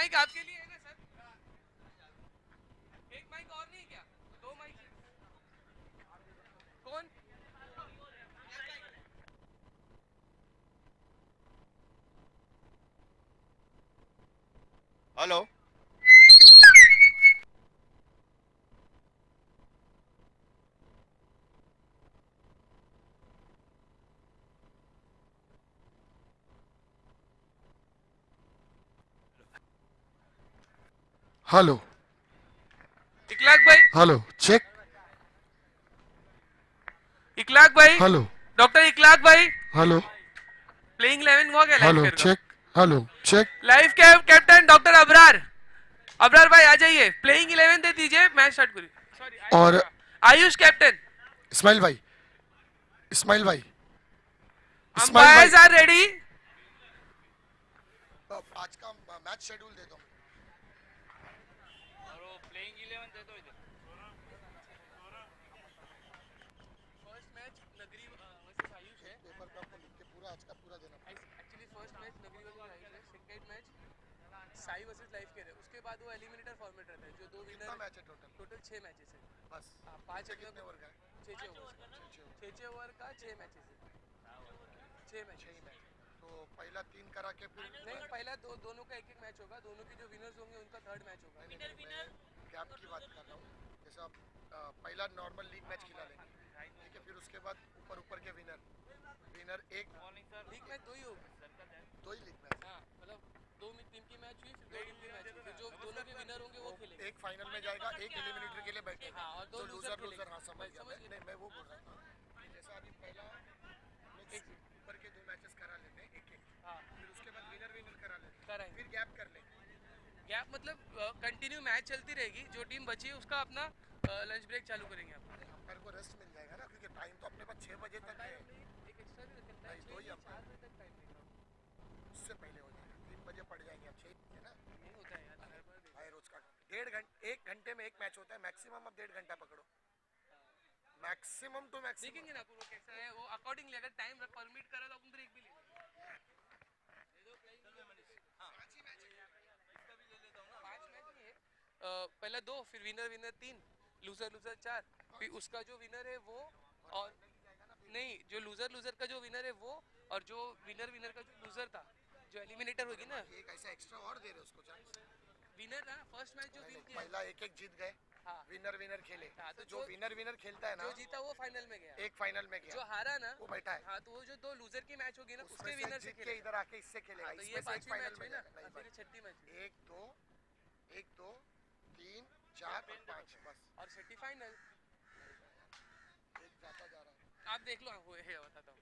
Mic आपके लिए है ना सर? एक माइक और नहीं क्या? दो माइक कौन? हेलो हेलो इकलाक भाई, हेलो चेक इकलाक भाई, हेलो डॉक्टर इकलाक भाई, हेलो प्लेइंग 11 हुआ क्या लाइफ हेलो केयर का? Check hello check life care captain doctor Abrar, Abrar भाई आ जाइए, प्लेइंग 11 दे दीजिए, मैच स्टार्ट करिए। सॉरी और आयुष कैप्टन, इस्माइल भाई इस्माइल भाई इस्माइल भाई अंपायर्स आर रेडी। आज का मैच शेड्यूल दे दो और वो प्लेइंग 11 दे दो इधर। फर्स्ट मैच नगरी वर्सेस आयुष है। पेपर पे आपको लिख के पूरा आज का पूरा देना एक्चुअली फर्स्ट मैच नगरी वर्सेस आयुष है, second match Sai versus life care है, उसके बाद वो एलिमिनेटर फॉर्मेट रहता है जो दो कितना विनर, मैच है टोटल टोटल 6 मैचेस है। बस 5 कितने ओवर का है 6 ओवर का, 6 ओवर का 6 मैचेस है, 6 मैच। 6 मैच तो पहला 3 करा के फिर नहीं पहला दोनों का एक एक मैच होगा, दोनों के जो विनर्स होंगे उनका थर्ड मैच होगा। गैप की बात कर रहा हूँ जैसे आप पहला नॉर्मल लीग मैच खिला लेंगे ठीक है, फिर उसके बाद ऊपर ऊपर के विनर विनर एक लीग मैच दो ही होगा, दो ही लीग मैच हाँ मतलब दो टीम की मैच हुई, फिर दो टीम की मैच हुई, फिर जो दोनों के विनर होंगे वो खेलेंगे। एक फाइनल में जाएगा, एक एलिमिनेटर के लिए बैठेगा, हाँ, और दो जो लूजर लूजर खेलेंगे। हाँ समझ गया समझ मैं, गए। नहीं मैं वो बोल रहा था कि जैसा अभी पहला एक ऊपर के 2 मैचेस करा लेते हैं एक एक, हाँ फिर उसके बाद विनर विनर करा लेते हैं, कराएंगे। फिर गैप कर लेंगे। गैप मतलब कंटिन्यू मैच चलती रहेगी, जो टीम बची है उसका अपना लंच ब्रेक चालू करेंगे आप। अंपायर को रेस्ट मिल जाएगा ना, क्योंकि टाइम तो अपने पास 6 बजे तक है, एक एक्स्ट्रा भी रख सकता है, नहीं, दो ही 4 अंपायर बजे तक टाइम देगा। उससे पहले हो जाएगा, 3 बजे पड़ जाएंगे अब 6 बजे ना नहीं होता है यार, हर बार भाई, रोज का 1 घंटे में एक मैच होता है मैक्सिमम, अब 1.5 घंटा पकड़ो मैक्सिमम टू मैक्सिमम। देखेंगे ना वो कैसा है, वो अकॉर्डिंगली अगर टाइम परमिट करा तो अपन ब्रेक भी लेंगे। पांच मैच नहीं है, पहला 2, फिर विनर विनर 3, लूजर लूजर 4, फिर उसका जो विनर है वो, और नहीं जो लूजर लूजर का जो विनर है वो, और जो विनर विनर का जो लूजर था, जो एलिमिनेटर होगी ना, एक ऐसा एक्स्ट्रा और दे रहे उसको चांस, विनर ना फर्स्ट मैच जो विन किया, पहला एक एक जीत गए, हाँ विनर विनर खेले, हाँ, तो जो विनर विनर खेलता है ना, जो जीता वो फाइनल में गया, एक फाइनल में जो गया हारा ना वो बैठा है, हाँ, तो वो जो 2 लूजर की मैच होगी ना उसके उसमें से विनर से जीत के खेलेगा। इधर आके इससे खेलेगा, हाँ, तो ये इसमें से एक 5वीं फाइनल मैच में हुई ना, जाएगा। नहीं फिर भाई, ये 6ठी मैच हुई, 1 2 1 2 3 4 और 5 बस, और 6ठी फाइनल। एक जाता जा रहा है। आप देख लो, वो है बताता हूँ।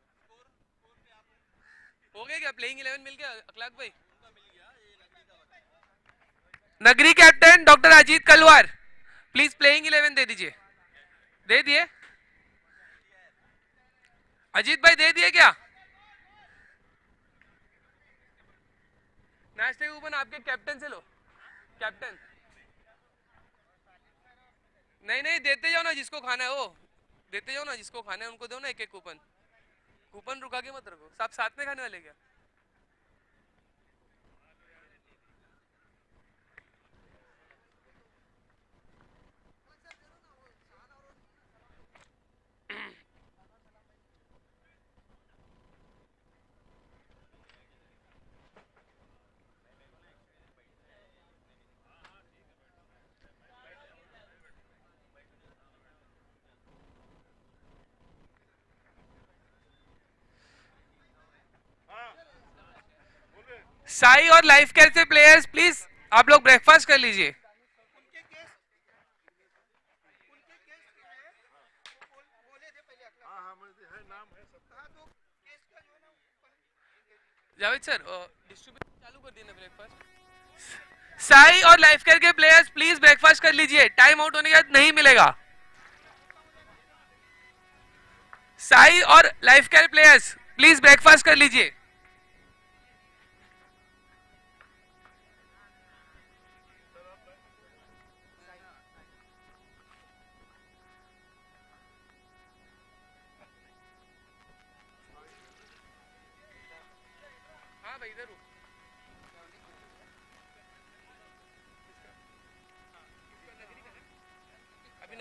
हो गया क्या, प्लेइंग 11 मिल गया अखलाक भाई? नगरी captain doctor Ajit Kalwar, please playing 11 दे दीजिए। दे दिए अजीत भाई, दे दिए क्या? नाश्ते कूपन आपके कैप्टन से लो, कैप्टन। नहीं नहीं, देते जाओ ना, जिसको खाना है वो देते जाओ ना, जिसको खाना है उनको दो ना एक एक कूपन, कूपन रुका के मत रखो, सब साथ में खाने वाले क्या? साई और लाइफ केयर से प्लेयर्स प्लीज आप लोग ब्रेकफास्ट कर लीजिए। जावेद सर डिस्ट्रीब्यूशन चालू कर दिए ना ब्रेकफास्ट। साई और लाइफ केयर के प्लेयर्स प्लीज ब्रेकफास्ट कर लीजिए, टाइम आउट होने के बाद नहीं मिलेगा। साई और life care players please breakfast कर लीजिए। हाँ भाई इधर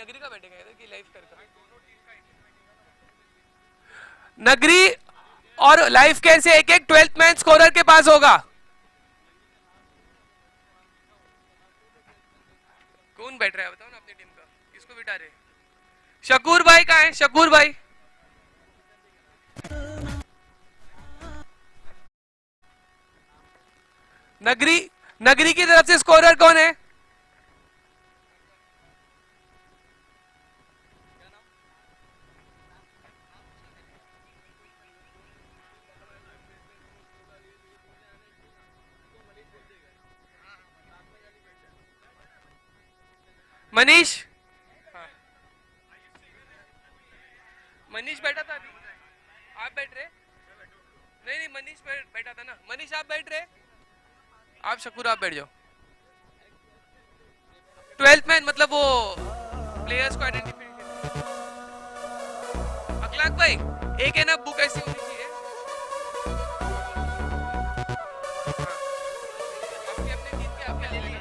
नगरी का बैठेगा इधर की लाइफ कर नगरी और लाइफ कैसे एक एक 12th मैन स्कोरर के पास होगा। कौन बैठ रहा है बताओ ना अपनी टीम का, किसको बिठा रहे? शकूर भाई कहाँ है? शकूर भाई नगरी नगरी की तरफ से स्कोरर कौन है? मनीष। हाँ। मनीष बैठा था अभी, आप बैठ रहे? नहीं नहीं मनीष बैठा था ना। मनीष आप बैठ रहे? आप शकूर आप बैठ जाओ। 12th मैन मतलब वो प्लेयर्स को आइडेंटिफाई। अखलाक भाई एक है ना बुक ऐसी होनी चाहिए। आपकी अपनी टीम के आपके ले लिए।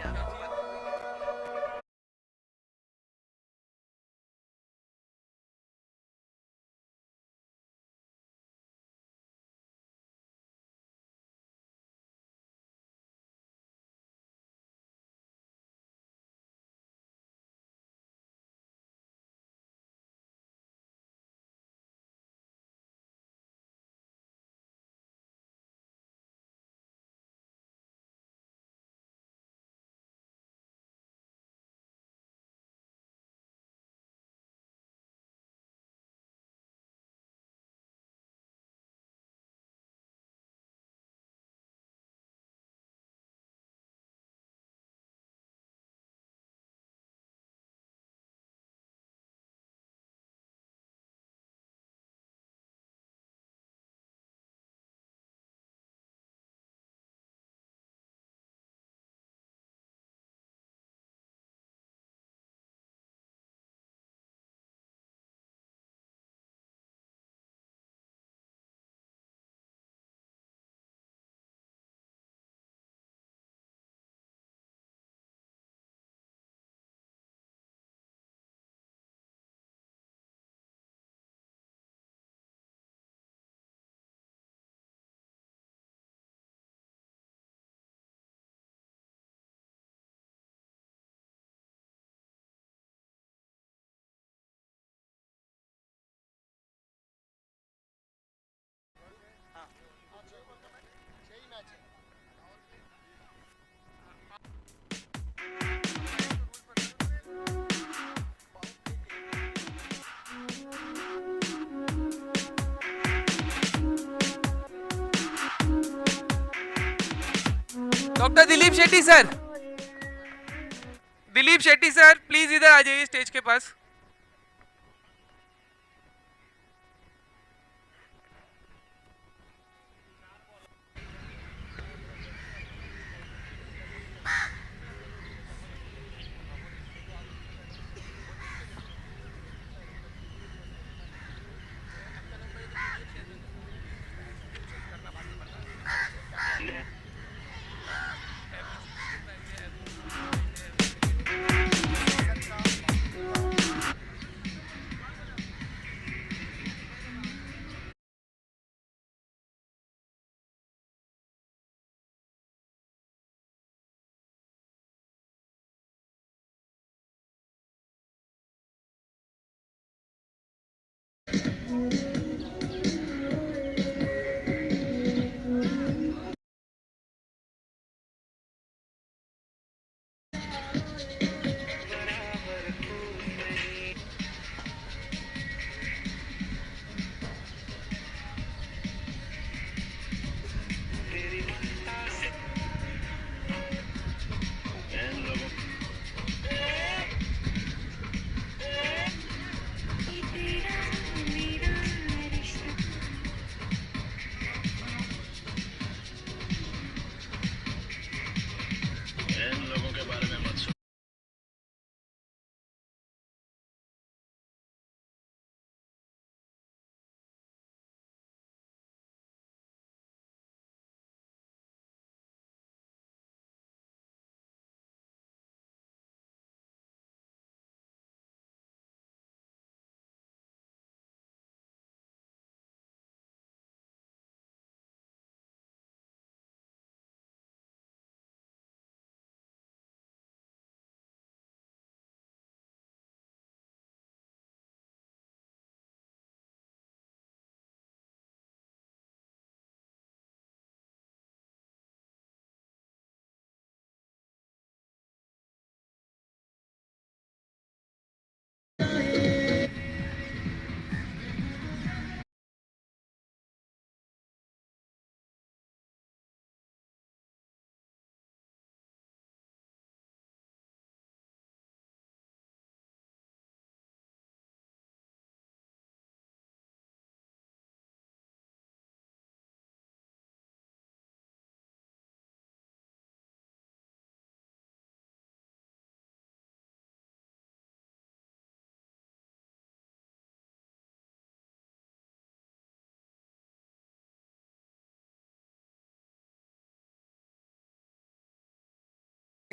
यही मैच है। Doctor Dilip Shetty sir, Dilip Shetty sir please इधर आ जाइए स्टेज के पास।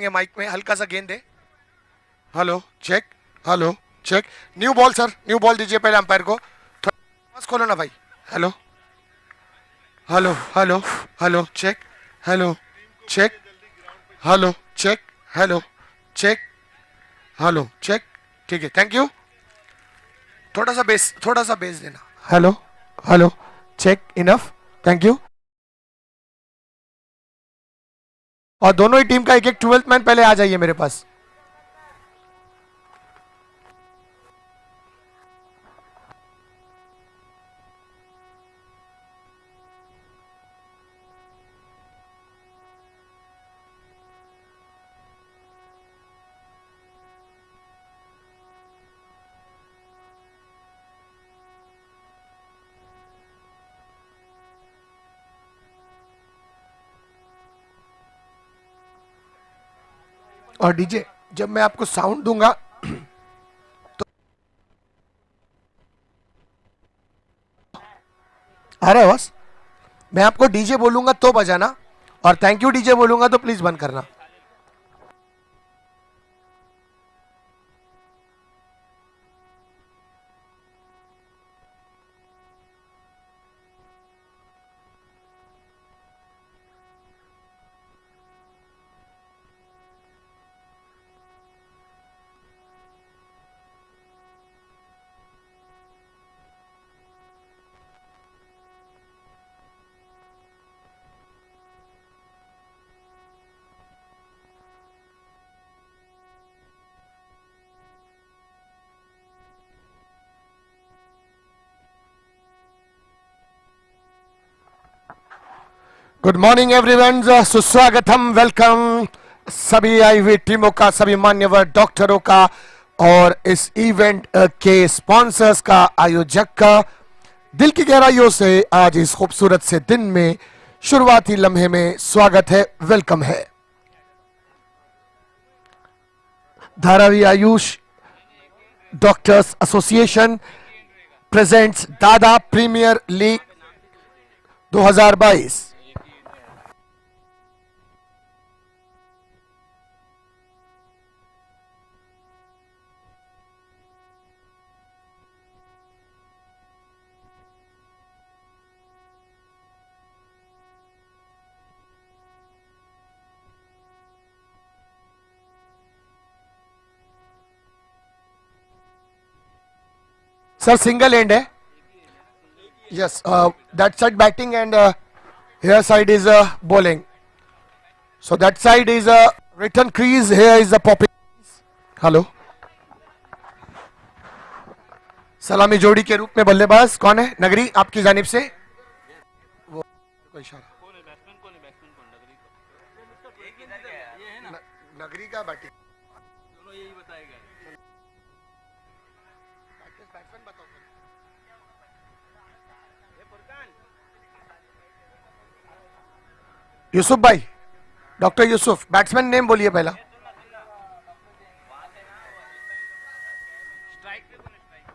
ये माइक में हल्का सा गेंद दे। Hello check, hello check. New ball sir, new ball दीजिए पहले अंपायर को। थोड़ा खोलो ना भाई। Hello hello hello hello check, hello check, hello check, hello check, hello check. ठीक है, थैंक यू। थोड़ा सा बेस देना। Hello hello check, enough, thank you. और दोनों ही टीम का एक एक 12th मैन पहले आ जाइए मेरे पास। और डीजे जब मैं आपको साउंड दूंगा तो आ रहा है बस। मैं आपको डीजे बोलूंगा तो बजाना, और थैंक यू डीजे बोलूंगा तो प्लीज बंद करना। गुड मॉर्निंग एवरीवन, सुस्वागतम, वेलकम सभी आई हुई टीमों का, सभी मान्यवर डॉक्टरों का और इस इवेंट के स्पॉन्सर्स का, आयोजक का दिल की गहराइयों से आज इस खूबसूरत से दिन में शुरुआती लम्हे में स्वागत है, वेलकम है। Dharavi Ayush doctors association presents Dada premier league 2022। Sir single end है। Yes, that side batting end here side is bowling. So that side is a return crease, here is the popping. Hello, सलामी जोड़ी के रूप में बल्लेबाज कौन है? नगरी आपकी जानिब से वो कोई इशारा। कौन है बैट्समैन? कौन है बैट्समैन? कौन नगरी का? एक इधर गया है, ये है ना नगरी का बैटिंग। दोनों यही बताएगा। बैट्समैन बताओ। ये फुरकान यूसुफ भाई, डॉक्टर यूसुफ, बैट्समैन नेम बोलिए पहला। स्ट्राइक पे कौन है? Strike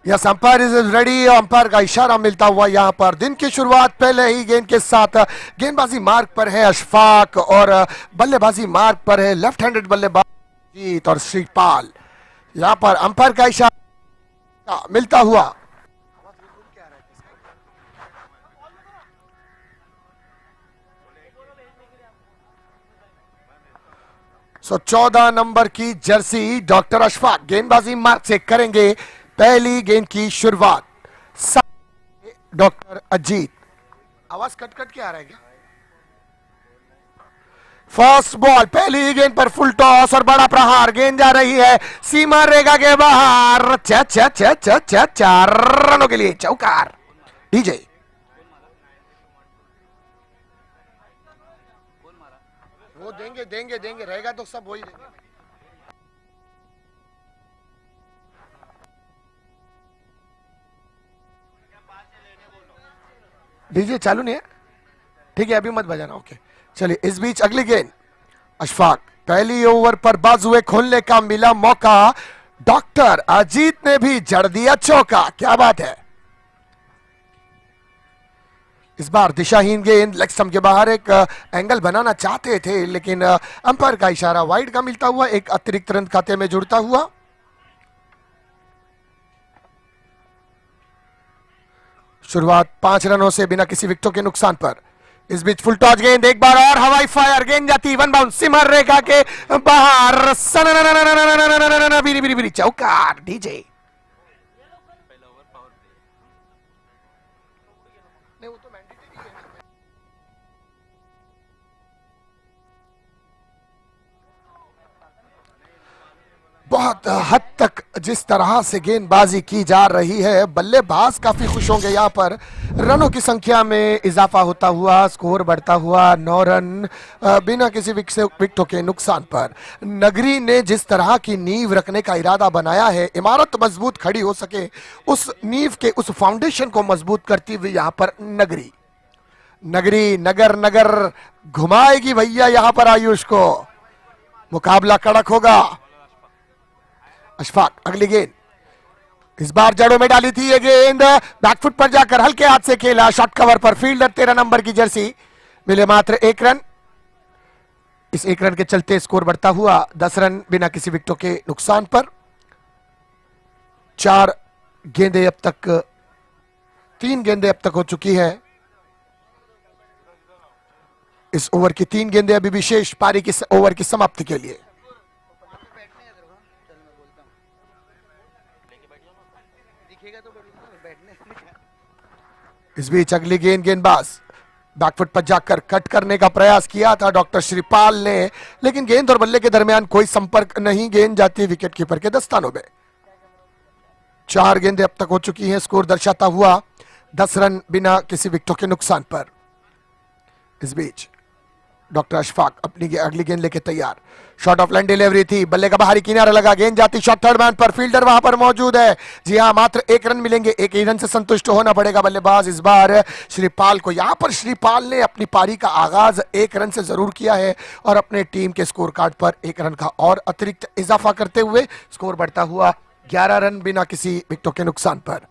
yes, umpire is ready. Umpire का इशारा मिलता हुआ यहां पर दिन की शुरुआत पहले ही गेंद के साथ। गेंदबाजी मार्ग पर है अशफाक और बल्लेबाजी मार्ग पर है लेफ्ट हैंडेड बल्लेबाज जीत और श्रीपाल। यहां पर अंपायर का इशारा मिलता हुआ सो 14 नंबर की जर्सी डॉक्टर अशफाक गेंदबाजी मार्ग से करेंगे पहली गेंद की शुरुआत। डॉक्टर अजीत, आवाज कट कट के आ रहा है क्या? फर्स्ट बॉल, पहली ही गेंद पर फुल टॉस और बड़ा प्रहार, गेंद जा रही है सीमा रेखा के बाहर, 4 रनों के लिए चौकार। डीजे वो देंगे देंगे देंगे, रहेगा तो सब वही देंगे। डीजे चालू नहीं है, ठीक है अभी मत बजाना, ओके। चलिए इस बीच अगली गेंद, अशफाक, पहली ओवर पर बाजुए खोलने का मिला मौका, डॉक्टर अजीत ने भी जड़ दिया चौका, क्या बात है। इस बार दिशाहीन गेंद लेग स्टंप के बाहर, एक एंगल बनाना चाहते थे लेकिन अंपायर का इशारा वाइड का मिलता हुआ एक अतिरिक्त रन खाते में जुड़ता हुआ। शुरुआत 5 रनों से बिना किसी विकेटों के नुकसान पर। इस बीच फुल टॉस गेंद, एक बार और हवाई फायर, गेंद जाती वन बाउंड सिमर रेखा के बाहर, बिरी चौकार। डीजे पहला ओवर पावर प्ले। नहीं वो तो मैंडेटरी है। बहुत हद तक जिस तरह से गेंदबाजी की जा रही है, बल्लेबाज काफी खुश होंगे। यहां पर रनों की संख्या में इजाफा होता हुआ, स्कोर बढ़ता हुआ, 9 रन बिना किसी विकेटों के नुकसान पर। नगरी ने जिस तरह की नींव रखने का इरादा बनाया है, इमारत मजबूत खड़ी हो सके, उस नींव के उस फाउंडेशन को मजबूत करती हुई यहां पर नगरी नगर नगर घुमाएगी भैया यहां पर आयुष को। मुकाबला कड़क होगा। अशफाक, अगली गेंद, इस बार जड़ों में डाली थी ये गेंद, बैकफुट पर जाकर हल्के हाथ से खेला, शॉट कवर पर, फील्डर 13 नंबर की जर्सी, मिले मात्र 1 रन। इस 1 रन के चलते स्कोर बढ़ता हुआ 10 रन बिना किसी विकेटों के नुकसान पर। 4 गेंदें अब तक, 3 गेंदें अब तक हो चुकी है। इस ओवर की 3 गेंदें अभी विशेष पारी की ओवर की समाप्ति के लिए। इस बीच अगली गेंदबाज बैकफुट पर जाकर कट करने का प्रयास किया था डॉक्टर श्रीपाल ने, लेकिन गेंद और बल्ले के दरमियान कोई संपर्क नहीं, गेंद जाती विकेट कीपर के दस्तानों में। 4 गेंदें अब तक हो चुकी हैं, स्कोर दर्शाता हुआ 10 रन बिना किसी विकेटों के नुकसान पर। इस बीच डॉक्टर अशफाक अपनी अगली गेंद लेके तैयार, शॉट ऑफ लाइन डिलीवरी थी, बल्ले का बाहरी किनारा लगा, गेंद जाती शॉट थर्ड मैन पर, फील्डर वहां पर मौजूद है। जी हां, मात्र 1 रन मिलेंगे, 1 ही रन से संतुष्ट होना पड़ेगा बल्लेबाज इस बार श्रीपाल को। यहां पर श्रीपाल ने अपनी पारी का आगाज 1 रन से जरूर किया है और अपने टीम के स्कोर कार्ड पर 1 रन का और अतिरिक्त इजाफा करते हुए स्कोर बढ़ता हुआ 11 रन बिना किसी विकेटों के नुकसान पर।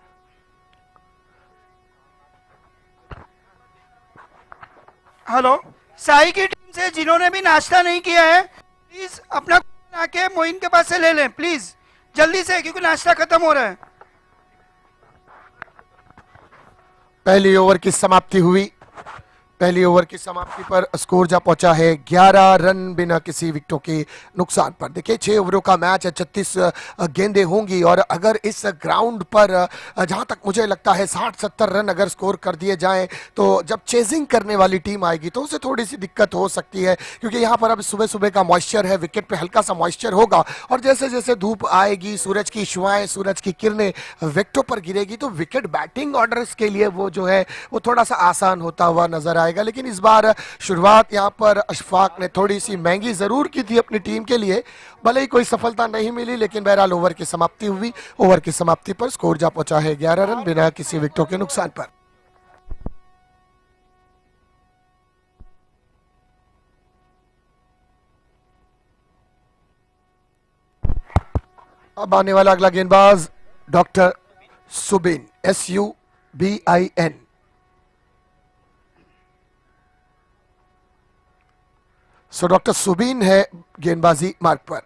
हेलो, साई की टीम से जिन्होंने भी नाश्ता नहीं किया है, प्लीज अपना आके मोइन के पास से ले लें प्लीज, जल्दी से, क्योंकि नाश्ता खत्म हो रहा है। पहली ओवर की समाप्ति हुई। पहली ओवर की समाप्ति पर स्कोर जा पहुंचा है 11 रन बिना किसी विकेटों के नुकसान पर। देखिए 6 ओवरों का मैच है, 36 गेंदें होंगी और अगर इस ग्राउंड पर जहां तक मुझे लगता है 60-70 रन अगर स्कोर कर दिए जाएं तो जब चेजिंग करने वाली टीम आएगी तो उसे थोड़ी सी दिक्कत हो सकती है, क्योंकि यहां पर अब सुबह सुबह का मॉइस्चर है, विकेट पे हल्का सा मॉइस्चर होगा और जैसे जैसे धूप आएगी, सूरज की शुआएं, सूरज की किरणें विकेटों पर गिरेगी तो विकेट बैटिंग ऑर्डर्स के लिए वो जो है वो थोड़ा सा आसान होता हुआ नजर आएगा। लेकिन इस बार शुरुआत यहां पर अशफाक ने थोड़ी सी महंगी जरूर की थी अपनी टीम के लिए, भले ही कोई सफलता नहीं मिली, लेकिन बहरहाल ओवर की समाप्ति हुई। ओवर की समाप्ति पर स्कोर जा पहुंचा है 11 रन बिना किसी विकेटों के नुकसान पर। अब आने वाला अगला गेंदबाज doctor Subin, SUBIN। So doctor Subin है गेंदबाजी मार्ग पर।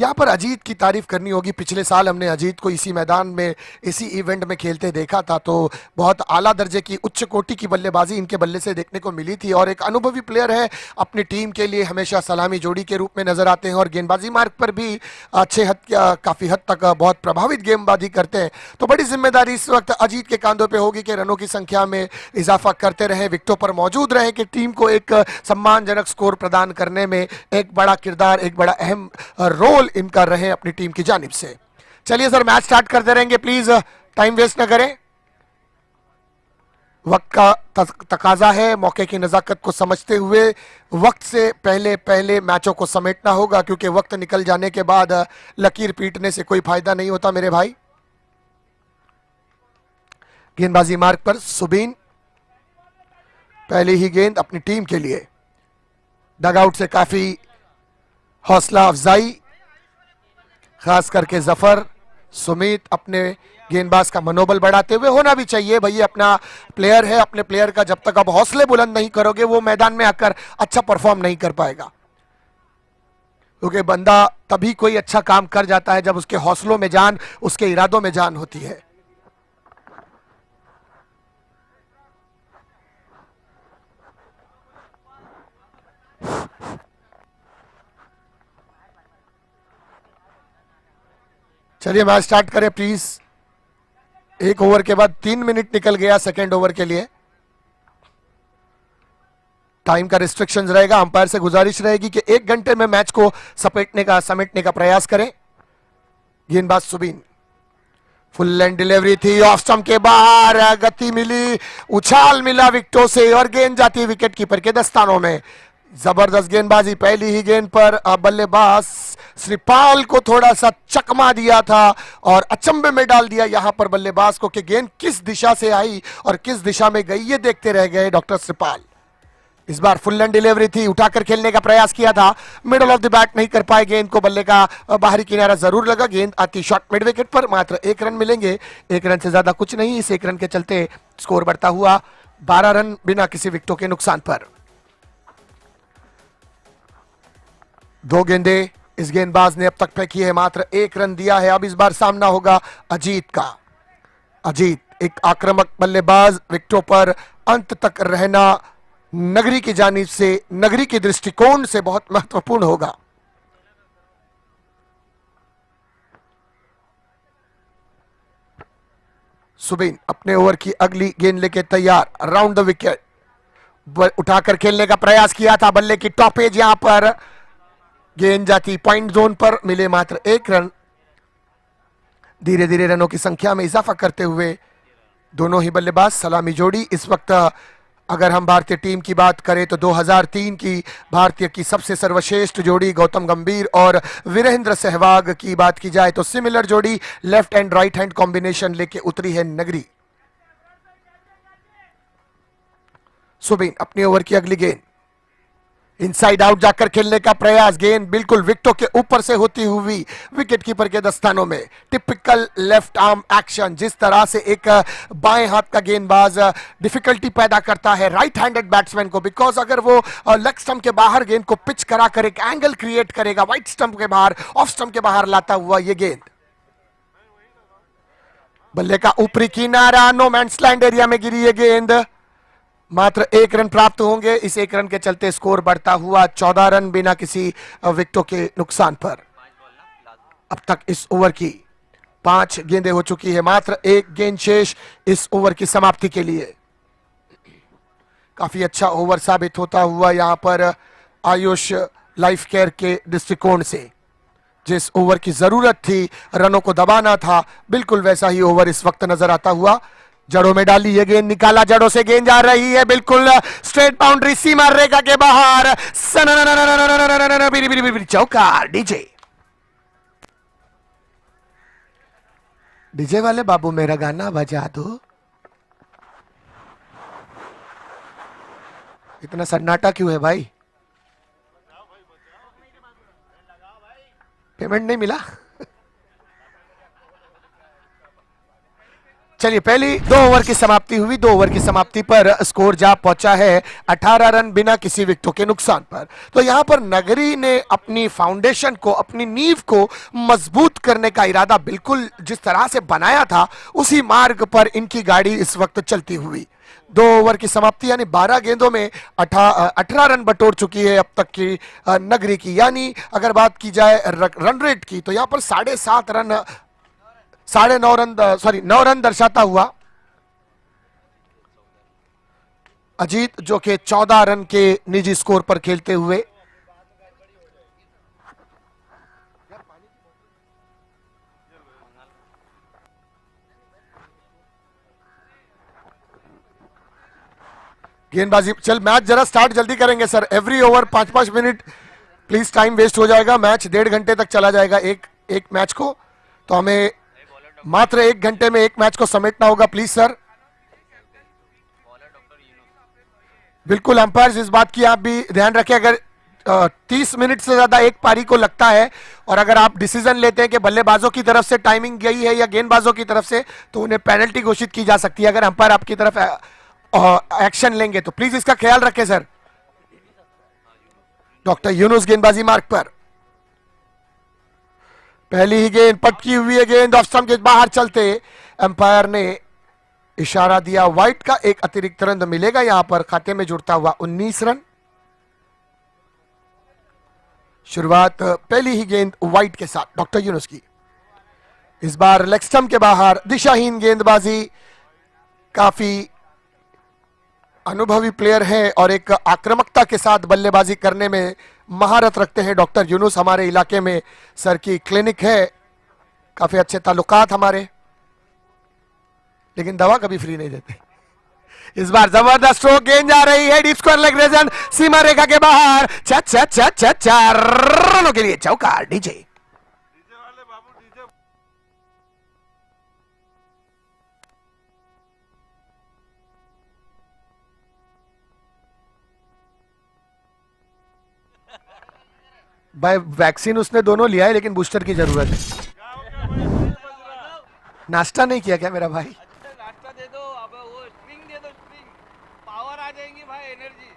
यहाँ पर अजीत की तारीफ करनी होगी। पिछले साल हमने अजीत को इसी मैदान में, इसी इवेंट में खेलते देखा था, तो बहुत आला दर्जे की, उच्च कोटि की बल्लेबाजी इनके बल्ले से देखने को मिली थी। और एक अनुभवी प्लेयर है, अपनी टीम के लिए हमेशा सलामी जोड़ी के रूप में नजर आते हैं और गेंदबाजी मार्ग पर भी काफी हद तक बहुत प्रभावित गेंदबाजी करते हैं। तो बड़ी जिम्मेदारी इस वक्त अजीत के कांधों पर होगी कि रनों की संख्या में इजाफा करते रहे, विकेटों पर मौजूद रहे, कि टीम को एक सम्मानजनक स्कोर प्रदान करने में एक बड़ा किरदार, एक बड़ा अहम रोल इनका रहे अपनी टीम की जानिब से। चलिए सर, मैच स्टार्ट करते रहेंगे, प्लीज टाइम वेस्ट न करें। वक्त का तकाजा है, मौके की नजाकत को समझते हुए वक्त से पहले पहले मैचों को समेटना होगा, क्योंकि वक्त निकल जाने के बाद लकीर पीटने से कोई फायदा नहीं होता मेरे भाई। गेंदबाजी मार्ग पर सुबीन, पहली ही गेंद अपनी टीम के लिए। डगआउट से काफी हौसला अफजाई, खास करके जफर, सुमित अपने गेंदबाज का मनोबल बढ़ाते हुए। होना भी चाहिए भैया, अपना प्लेयर है, अपने प्लेयर का जब तक आप हौसले बुलंद नहीं करोगे वो मैदान में आकर अच्छा परफॉर्म नहीं कर पाएगा, क्योंकि बंदा तभी कोई अच्छा काम कर जाता है जब उसके हौसलों में जान, उसके इरादों में जान होती है। चलिए मैच स्टार्ट करें प्लीज। एक ओवर के बाद 3 मिनट निकल गया सेकेंड ओवर के लिए। टाइम का रिस्ट्रिक्शन रहेगा, अंपायर से गुजारिश रहेगी कि 1 घंटे में मैच को समेटने का प्रयास करें। गेंदबाज सुबीन, फुल लेंथ डिलीवरी थी, ऑफ स्टंप के बाहर, गति मिली, उछाल मिला विकेटों से और गेंद जाती विकेट कीपर के दस्तानों में। जबरदस्त गेंदबाजी, पहली ही गेंद पर बल्लेबाज श्रीपाल को थोड़ा सा चकमा दिया था और अचंभे में डाल दिया यहां पर बल्लेबाज को कि गेंद किस दिशा से आई और किस दिशा में गई, ये देखते रह गए डॉक्टर श्रीपाल। इस बार फुल लेंथ डिलीवरी थी, उठाकर खेलने का प्रयास किया था, मिडल ऑफ द बैट नहीं कर पाए गेंद को, बल्ले का बाहरी किनारा जरूर लगा, गेंद आती शॉर्ट मिड विकेट पर। मात्र 1 रन मिलेंगे, 1 रन से ज्यादा कुछ नहीं। इस 1 रन के चलते स्कोर बढ़ता हुआ 12 रन बिना किसी विकेटों के नुकसान पर। 2 गेंदें इस गेंदबाज ने अब तक फेंकी है, मात्र 1 रन दिया है। अब इस बार सामना होगा अजीत का। अजीत एक आक्रामक बल्लेबाज, विकेटों पर अंत तक रहना नगरी की जानिब से, नगरी के दृष्टिकोण से बहुत महत्वपूर्ण होगा। सुबीन अपने ओवर की अगली गेंद लेके तैयार, राउंड द विकेट, उठाकर खेलने का प्रयास किया था, बल्ले की टॉपेज यहां पर, गेंद जाती पॉइंट जोन पर, मिले मात्र 1 रन। धीरे धीरे रनों की संख्या में इजाफा करते हुए दोनों ही बल्लेबाज सलामी जोड़ी। इस वक्त अगर हम भारतीय टीम की बात करें तो 2003 की भारतीय की सबसे सर्वश्रेष्ठ जोड़ी गौतम गंभीर और वीरेंद्र सहवाग की बात की जाए तो सिमिलर जोड़ी, left and right hand combination लेके उतरी है नगरी। सुबीन अपनी ओवर की अगली गेंद, इनसाइड आउट जाकर खेलने का प्रयास, गेंद बिल्कुल विकेटों के ऊपर से होती हुई विकेट कीपर के दस्तानों में। टिपिकल लेफ्ट आर्म एक्शन, जिस तरह से एक बाएं हाथ का गेंदबाज डिफिकल्टी पैदा करता है राइट हैंडेड बैट्समैन को, बिकॉज अगर वो लेग स्टंप के बाहर गेंद को पिच करा कर एक एंगल क्रिएट करेगा, व्हाइट स्टंप के बाहर, ऑफ स्टंप के बाहर लाता हुआ ये गेंद, बल्ले का ऊपरी किनारा, नो मैन्स लैंड एरिया में गिरी ये गेंद। मात्र 1 रन प्राप्त होंगे, इस 1 रन के चलते स्कोर बढ़ता हुआ 14 रन बिना किसी विकेटों के नुकसान पर। अब तक इस ओवर की 5 गेंदें हो चुकी है, मात्र 1 गेंद शेष इस ओवर की समाप्ति के लिए। काफी अच्छा ओवर साबित होता हुआ यहां पर आयुष लाइफ केयर के दृष्टिकोण से। जिस ओवर की जरूरत थी, रनों को दबाना था, बिल्कुल वैसा ही ओवर इस वक्त नजर आता हुआ। जड़ों में डाली ये गेंद, निकाला, जड़ों से गेंद जा रही है, बिल्कुल स्ट्रेट बाउंड्री, सीमा रेखा के बाहर, चौका। डीजे डीजे वाले बाबू मेरा गाना बजा दो। इतना सन्नाटा क्यों है भाई? पेमेंट नहीं मिला? चलिए पहली 2 ओवर की समाप्ति हुई। 2 ओवर की समाप्ति पर स्कोर जा पहुंचा है 18 रन बिना किसी विकेटों के नुकसान पर। तो यहां पर नगरी ने अपनी फाउंडेशन को, अपनी नींव को मजबूत करने का इरादा बिल्कुल जिस तरह से बनाया था उसी मार्ग पर इनकी गाड़ी इस वक्त चलती हुई। 2 ओवर की समाप्ति यानी 12 गेंदों में 18 रन बटोर चुकी है अब तक की नगरी की। यानी अगर बात की जाए रन रेट की तो यहां पर 7.5 रन 9 रन दर्शाता हुआ अजीत, जो कि 14 रन के निजी स्कोर पर खेलते हुए गेंदबाजी। चल मैच जरा स्टार्ट जल्दी करेंगे sir. Every over 5-5 minute please, time waste हो जाएगा। मैच 1.5 घंटे तक चला जाएगा एक मैच को, तो हमें मात्र 1 घंटे में एक मैच को समेटना होगा। Please sir. बिल्कुल अंपायर इस बात की आप भी ध्यान रखें, अगर 30 मिनट से ज्यादा एक पारी को लगता है और अगर आप डिसीजन लेते हैं कि बल्लेबाजों की तरफ से टाइमिंग गई है या गेंदबाजों की तरफ से, तो उन्हें पेनल्टी घोषित की जा सकती है अगर अंपायर आपकी तरफ एक्शन लेंगे। तो प्लीज इसका ख्याल रखें सर। डॉक्टर यूनुस गेंदबाजी मार्ग पर, पहली ही गेंद पटकी हुई है, गेंद ऑफ स्टंप के बाहर चलते अंपायर ने इशारा दिया वाइट का। एक अतिरिक्त रन मिलेगा यहां पर, खाते में जुड़ता हुआ 19 रन। शुरुआत पहली ही गेंद वाइट के साथ डॉक्टर यूनुस की। इस बार लेग स्टंप के बाहर दिशाहीन गेंदबाजी। काफी अनुभवी प्लेयर है और एक आक्रामकता के साथ बल्लेबाजी करने में महारत रखते हैं डॉक्टर यूनुस। हमारे इलाके में सर की क्लिनिक है, काफी अच्छे ताल्लुकात हमारे, लेकिन दवा कभी फ्री नहीं देते। इस बार जबरदस्त स्ट्रोक, गेंद जा रही है डीप स्क्वायर लेग रीजन, सीमा रेखा के बाहर। 4 रनों के लिए चौका। डीजे भाई, वैक्सीन उसने दोनों लिया है लेकिन बूस्टर की जरूरत है। नाश्ता नहीं किया क्या मेरा भाई? नाश्ता दे दो, अब वो स्प्रिंग दे दो, स्प्रिंग पावर आ जाएंगी भाई, एनर्जी।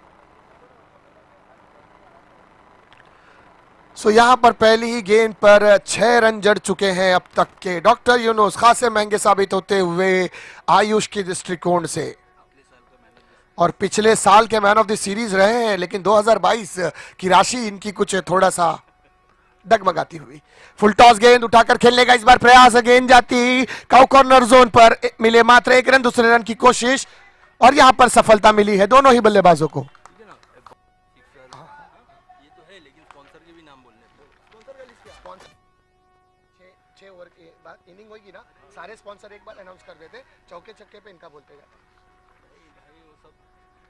सो यहां पर पहली ही गेंद पर 6 रन जड़ चुके हैं अब तक के डॉक्टर यूनुस। खासे महंगे साबित होते हुए आयुष के दृष्टिकोण से, और पिछले साल के मैन ऑफ द सीरीज रहे हैं, लेकिन 2022 की राशि इनकी कुछ थोड़ा सा डगमगाती हुई। फुल टॉस गेंद उठाकर खेलने का इस बार प्रयास, गेंद जाती काउ कॉर्नर जोन पर, मिले मात्र 1 रन। दूसरे रन की कोशिश और यहां पर सफलता मिली है दोनों ही बल्लेबाजों को। ये तो है, लेकिन स्पॉन्सर के भी नाम बोलने दो। स्पॉन्सर का लिस्ट क्या? 6 ओवर के बाद इनिंग होगी ना, सारे स्पॉन्सर एक बार अनाउंस कर देते, चौके छक्के पे इनका बोलते जाते।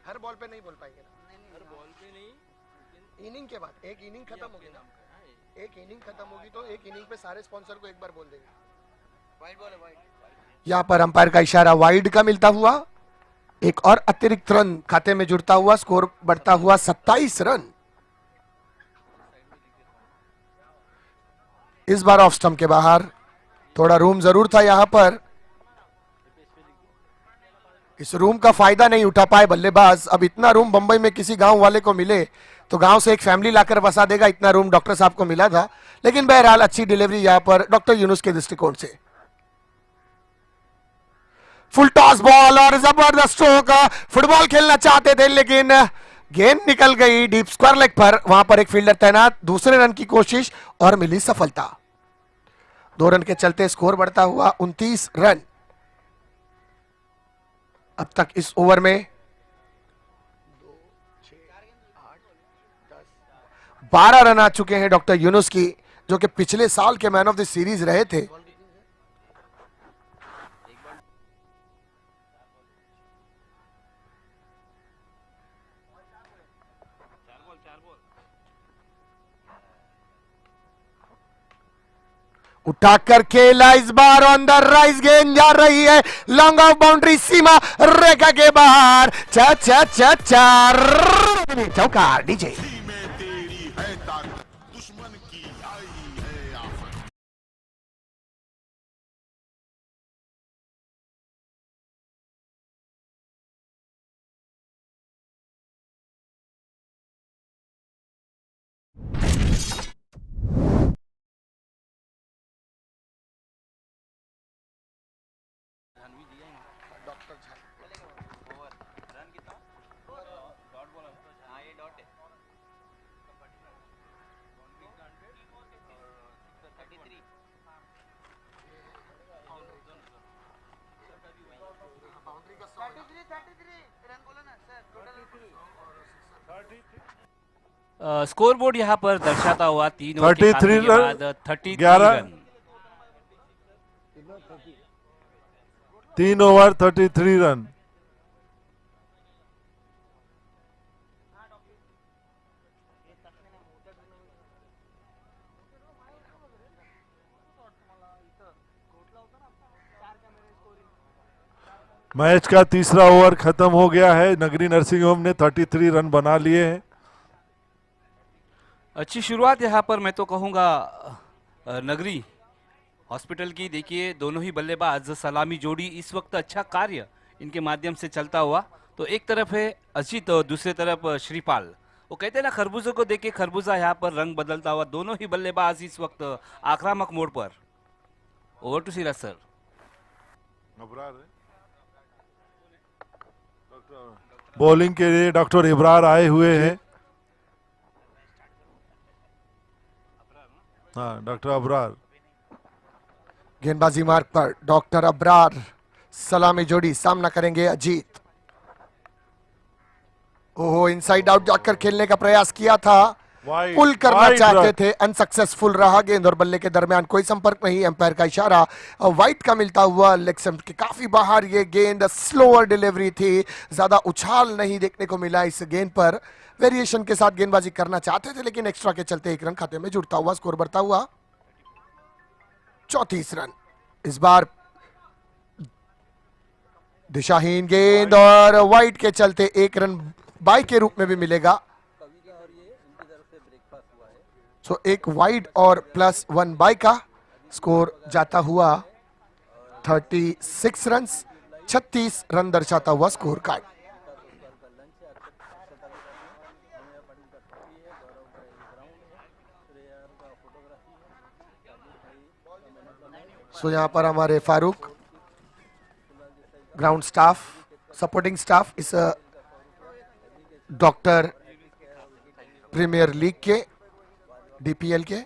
हर बॉल पे नहीं बोल पाएंगे ना, हर बॉल पे नहीं, इनिंग के बाद एक इनिंग खत्म होगी ना, एक इनिंग खत्म होगी तो एक इनिंग पे सारे स्पॉन्सर को एक बार बोल देंगे। वाइड बॉल है, वाइड। यहां पर अंपायर का इशारा वाइड का मिलता हुआ, एक और अतिरिक्त रन खाते में जुड़ता हुआ, स्कोर बढ़ता हुआ 27 रन। इस बार ऑफ स्टंप के बाहर, थोड़ा रूम जरूर था यहां पर, इस रूम का फायदा नहीं उठा पाए बल्लेबाज। अब इतना रूम बंबई में किसी गांव वाले को मिले तो गांव से एक फैमिली लाकर बसा देगा, इतना रूम डॉक्टर साहब को मिला था। लेकिन बहरहाल अच्छी डिलीवरी यहां पर डॉक्टर यूनुस के दृष्टिकोण से। फुल टॉस बॉल और जबरदस्त स्ट्रोक। फुटबॉल खेलना चाहते थे लेकिन गेंद निकल गई डीप स्क्वायर लेग पर, वहां पर एक फील्डर तैनात। दूसरे रन की कोशिश और मिली सफलता। 2 रन के चलते स्कोर बढ़ता हुआ 29 रन। अब तक इस ओवर में 12 रन आ चुके हैं डॉक्टर यूनुस की, जो कि पिछले साल के मैन ऑफ द सीरीज रहे थे। उठाकर खेला इस बार ऑन द राइज, गेंद जा रही है लॉन्ग ऑफ बाउंड्री, सीमा रेखा के बाहर। 4 चौका। डीजे रन कितना डॉट बोला हाँ ये डॉट है 33 स्कोर बोर्ड यहाँ पर दर्शाता हुआ 3 ओवर के 33 खाते के रन, बाद 33 11 रन 3 ओवर 33 रन। मैच का तीसरा ओवर खत्म हो गया है। नगरी नर्सिंग होम ने 33 रन बना लिए हैं। अच्छी शुरुआत यहाँ पर मैं तो कहूँगा नगरी हॉस्पिटल की। देखिए दोनों ही बल्लेबाज सलामी जोड़ी इस वक्त अच्छा कार्य इनके माध्यम से चलता हुआ। तो एक तरफ है अजीत और दूसरे तरफ श्रीपाल। वो कहते हैं ना खरबूजे को देख के खरबूजा यहाँ पर रंग बदलता हुआ। दोनों ही बल्लेबाज इस वक्त आक्रामक मोड पर। Over to Siraj sir. Bowling के लिए डॉक्टर इब्रार आए हुए हैं। हाँ डॉक्टर अब्रार गेंदबाजी मार्ग पर डॉक्टर अब्रार सलामी जोड़ी सामना करेंगे अजीत। ओहो इनसाइड आउट जाकर खेलने का प्रयास किया था, पुल करना चाहते थे, अनसक्सेसफुल रहा। गेंद और बल्ले के दरमियान कोई संपर्क नहीं। एम्पायर का इशारा वाइट का मिलता हुआ। लेग स्टंप के काफी बाहर ये गेंद, स्लोअर डिलीवरी थी, ज्यादा उछाल नहीं देखने को मिला इस गेंद पर। वेरिएशन के साथ गेंदबाजी करना चाहते थे लेकिन एक्स्ट्रा के चलते 1 रन खाते में जुड़ता हुआ। स्कोर बढ़ता हुआ 34 रन। इस बार दिशाहीन गेंद और वाइट के चलते 1 रन बाई के रूप में भी मिलेगा। सो 1 वाइड और +1 बाई का स्कोर जाता हुआ 36 रन। 36 रन दर्शाता हुआ स्कोर कार्ड। सो यहाँ पर हमारे Farooq, ground staff, supporting staff इस डॉक्टर प्रीमियर लीग के, डीपीएल के।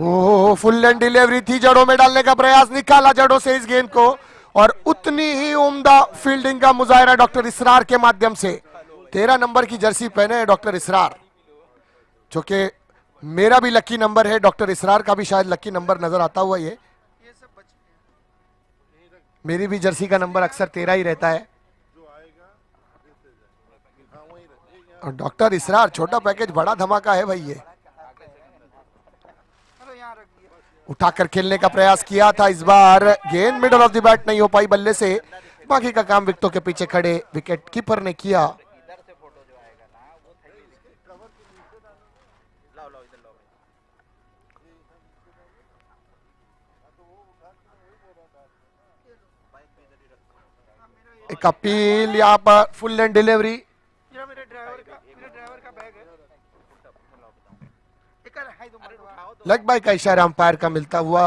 ओह फुल एंड डिलीवरी थी, जड़ों में डालने का प्रयास, निकाला जड़ों से इस गेंद को और उतनी ही उम्दा फील्डिंग का मुजाहिरा डॉक्टर इसरार के माध्यम से। 13 नंबर की जर्सी पहने हैं डॉक्टर इसरार, जो कि मेरा भी लकी नंबर है, डॉक्टर इसरार का भी शायद लकी नंबर नजर आता हुआ। ये मेरी भी जर्सी का नंबर अक्सर 13 ही रहता है। और डॉक्टर इसरार छोटा पैकेज बड़ा धमाका है भाई। ये उठाकर खेलने का प्रयास किया था, इस बार गेंद मिडल ऑफ द बैट नहीं हो पाई बल्ले से। बाकी का काम विकेटों के पीछे खड़े विकेट कीपर ने किया। एक अपील यहाँ पर, फुल एंड डिलीवरी। मेरे ड्राइवर का बैग है। लेग बाय का इशारा अंपायर का मिलता हुआ।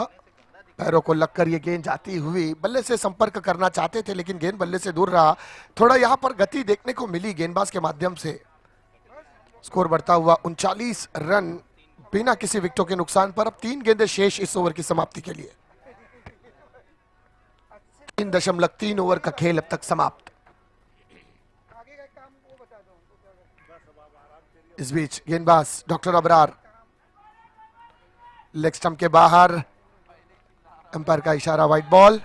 पैरों को लगकर ये गेंद जाती हुई, बल्ले से संपर्क करना चाहते थे लेकिन गेंद बल्ले से दूर रहा। थोड़ा यहाँ पर गति देखने को मिली गेंदबाज के माध्यम से। स्कोर बढ़ता हुआ 39 रन बिना किसी विकेटों के नुकसान पर। अब 3 गेंदें शेष इस ओवर की समाप्ति के लिए। 3.3 ओवर का खेल अब तक समाप्त। इस बीच गेंदबाज डॉक्टर अबरार लेग स्टंप के बाहर, अंपायर का इशारा, वाइट बॉल।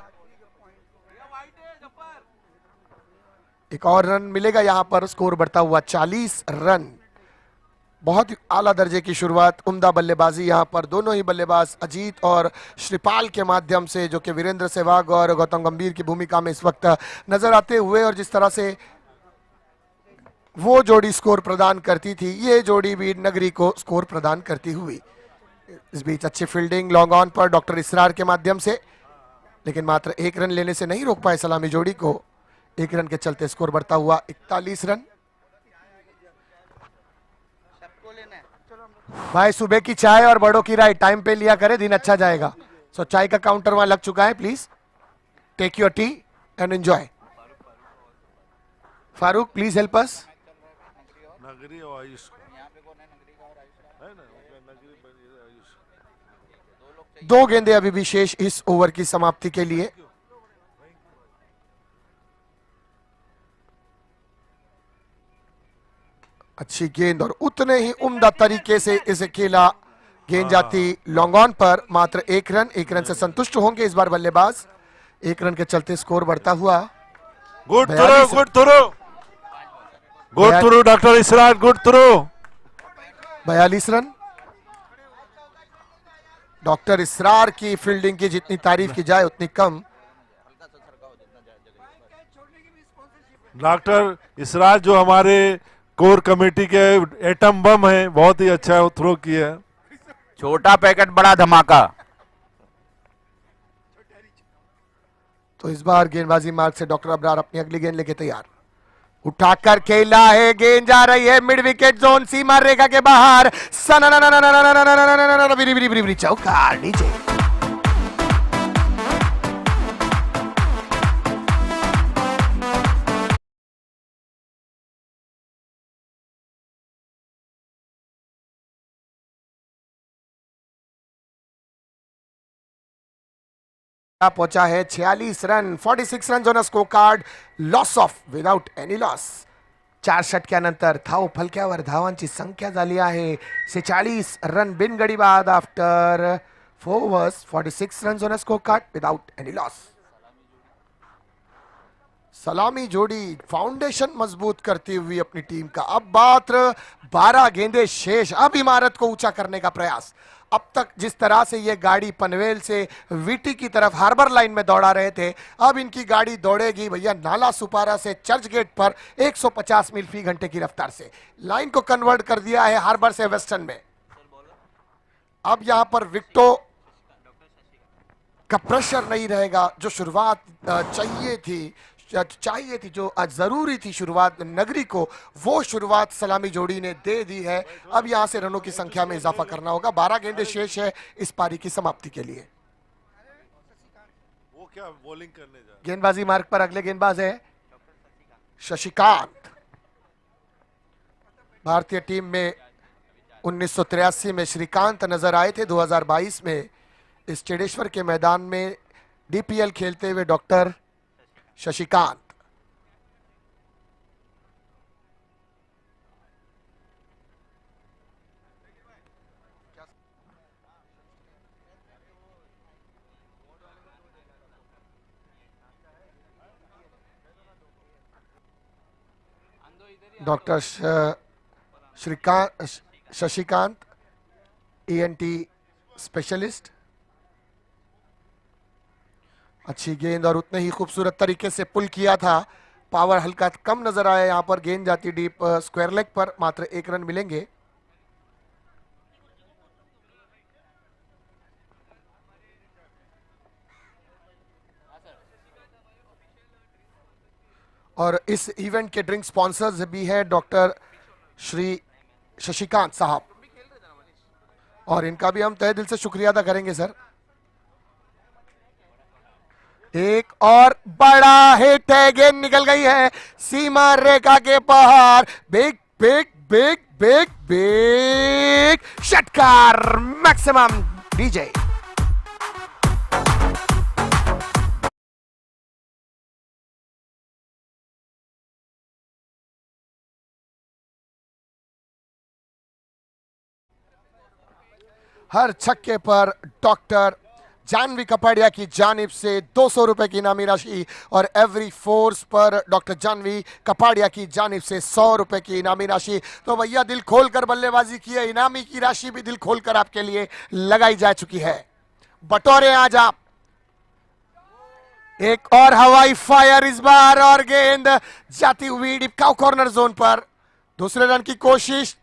एक और रन मिलेगा यहां पर। स्कोर बढ़ता हुआ 40 रन। बहुत ही आला दर्जे की शुरुआत, उम्दा बल्लेबाजी यहां पर दोनों ही बल्लेबाज अजीत और श्रीपाल के माध्यम से, जो कि वीरेंद्र सहवाग और गौतम गंभीर की भूमिका में इस वक्त नजर आते हुए। और जिस तरह से वो जोड़ी स्कोर प्रदान करती थी, ये जोड़ी भी नगरी को स्कोर प्रदान करती हुई। इस बीच अच्छी फील्डिंग लॉन्ग ऑन पर डॉक्टर इसरार के माध्यम से, लेकिन मात्र 1 रन लेने से नहीं रोक पाए सलामी जोड़ी को। 1 रन के चलते स्कोर बढ़ता हुआ 41 रन। भाई सुबह की चाय और बड़ों की राय टाइम पे लिया करे, दिन अच्छा जाएगा। सो चाय का काउंटर वहां लग चुका है, please take your tea and enjoy. Farooq please help us. Nagri और आयुष है ना, आयुष। 2 गेंदे अभी भी शेष इस ओवर की समाप्ति के लिए। अच्छी गेंद और उतने ही उम्दा तरीके से इसे खेला। गेंद जाती लॉन्ग ऑन पर, मात्र 1 रन। 1 रन से संतुष्ट होंगे इस बार बल्लेबाज। 1 रन के चलते स्कोर बढ़ता हुआ। Good throw, good throw, good throw doctor Israr, good throw. 42 run. Doctor Israr की फील्डिंग की जितनी तारीफ की जाए उतनी कम। डॉक्टर इसरार जो हमारे कोर कमेटी के एटम बम है, बहुत ही अच्छा थ्रो किया। छोटा पैकेट बड़ा धमाका। तो इस बार गेंदबाजी मार्ग से डॉक्टर अबरार अपनी अगली गेंद लेके तैयार। उठाकर खेला है, गेंद जा रही है मिड विकेट जोन, सीमा रेखा के बाहर। चौका नीचे। पहुंचा है 46 run, 46 run on score card, loss of without any loss. 4 षटक्यानंतर धाव फलक्यावर धावांची संख्या झाली आहे 46 रन बिनगडी बाद after 4 overs, 46 run on score card without any loss. सलामी जोड़ी फाउंडेशन मजबूत करती हुई अपनी टीम का। अब मात्र 12 गेंदे शेष। अब इमारत को ऊंचा करने का प्रयास। अब तक जिस तरह से ये गाड़ी पनवेल से वीटी की तरफ हार्बर लाइन में दौड़ा रहे थे, अब इनकी गाड़ी दौड़ेगी भैया नाला सुपारा से चर्च गेट पर 150 मील फी घंटे की रफ्तार से। लाइन को कन्वर्ट कर दिया है हार्बर से वेस्टर्न में। अब यहां पर विकेटों का प्रेशर नहीं रहेगा। जो शुरुआत चाहिए थी, जो जरूरी थी शुरुआत नगरी को, वो शुरुआत सलामी जोड़ी ने दे दी है। अब यहां से रनों की संख्या में इजाफा करना होगा। 12 गेंदें शेष है इस पारी की समाप्ति के लिए। वो क्या बॉलिंग करने जा रहे हैं? गेंदबाजी मार्ग पर अगले गेंदबाज है शशिकांत। भारतीय टीम में 1983 में श्रीकांत नजर आए थे। 2022 में इस चेडेश्वर के मैदान में डीपीएल खेलते हुए doctor Shashikant. Doctor Shashikant ENT specialist. अच्छी गेंद और उतने ही खूबसूरत तरीके से पुल किया था। पावर हल्का कम नजर आया यहां पर। गेंद जाती डीप स्क्वायर लेग पर, मात्र 1 रन मिलेंगे। और इस इवेंट के ड्रिंक स्पॉन्सर्स भी है डॉक्टर श्री शशिकांत साहब, और इनका भी हम तहे दिल से शुक्रिया अदा करेंगे सर। एक और बड़ा हिट है, गेंद निकल गई है सीमा रेखा के बाहर। Big big big big big षटकार मैक्सिमम डीजे। हर छक्के पर डॉक्टर जानवी कपाड़िया की जानिब से 200 रुपए की इनामी राशि, और एवरी फोर्स पर डॉक्टर जानवी कपाड़िया की जानिब से 100 रुपए की इनामी राशि। तो भैया दिल खोलकर बल्लेबाजी की है, इनामी की राशि भी दिल खोलकर आपके लिए लगाई जा चुकी है। बटोरे आज आप। एक और हवाई फायर इस बार, और गेंद जाती हुई डिपकाउ कॉर्नर जोन पर। दूसरे रन की कोशिश,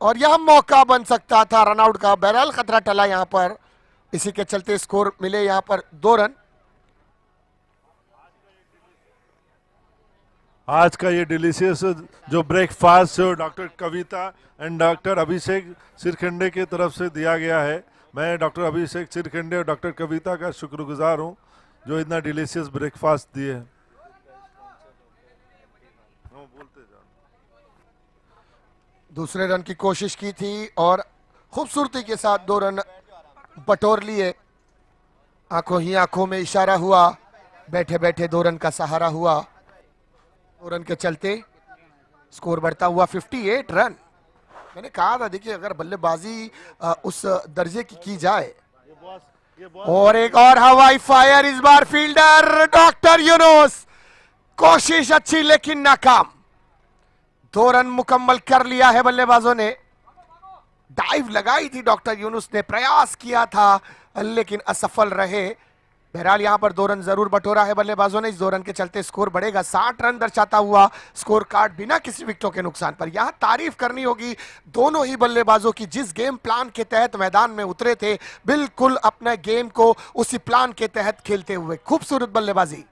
और यह मौका बन सकता था रनआउट का। बहरहाल खतरा टला यहां पर, इसी के चलते स्कोर मिले यहां पर 2 रन। आज का ये डिलीशियस जो ब्रेकफास्ट जो डॉक्टर कविता एंड डॉक्टर अभिषेक सिरखंडे की तरफ से दिया गया है, मैं डॉक्टर अभिषेक चिरखंडे और डॉक्टर कविता का शुक्रगुजार हूँ जो इतना डिलीशियस ब्रेकफास्ट दिए हैं। दूसरे रन की कोशिश की थी और खूबसूरती के साथ 2 रन बटोर लिए। आंखों ही आंखों में इशारा हुआ, बैठे बैठे 2 रन का सहारा हुआ। 2 रन के चलते स्कोर बढ़ता हुआ 58 रन। मैंने कहा था देखिए अगर बल्लेबाजी उस दर्जे की जाए। और एक और हवाई फायर, इस बार फील्डर डॉक्टर यूनुस, कोशिश अच्छी लेकिन नाकाम। 2 रन मुकम्मल कर लिया है बल्लेबाजों ने। डाइव लगाई थी डॉक्टर यूनुस ने, प्रयास किया था लेकिन असफल रहे। बहरहाल यहां पर 2 रन जरूर बटोरा है बल्लेबाजों ने। इस 2 रन के चलते स्कोर बढ़ेगा 60 रन दर्शाता हुआ स्कोर कार्ड बिना किसी विकेटों के नुकसान पर। यहां तारीफ करनी होगी दोनों ही बल्लेबाजों की, जिस गेम प्लान के तहत मैदान में उतरे थे बिल्कुल अपने गेम को उसी प्लान के तहत खेलते हुए। खूबसूरत बल्लेबाजी।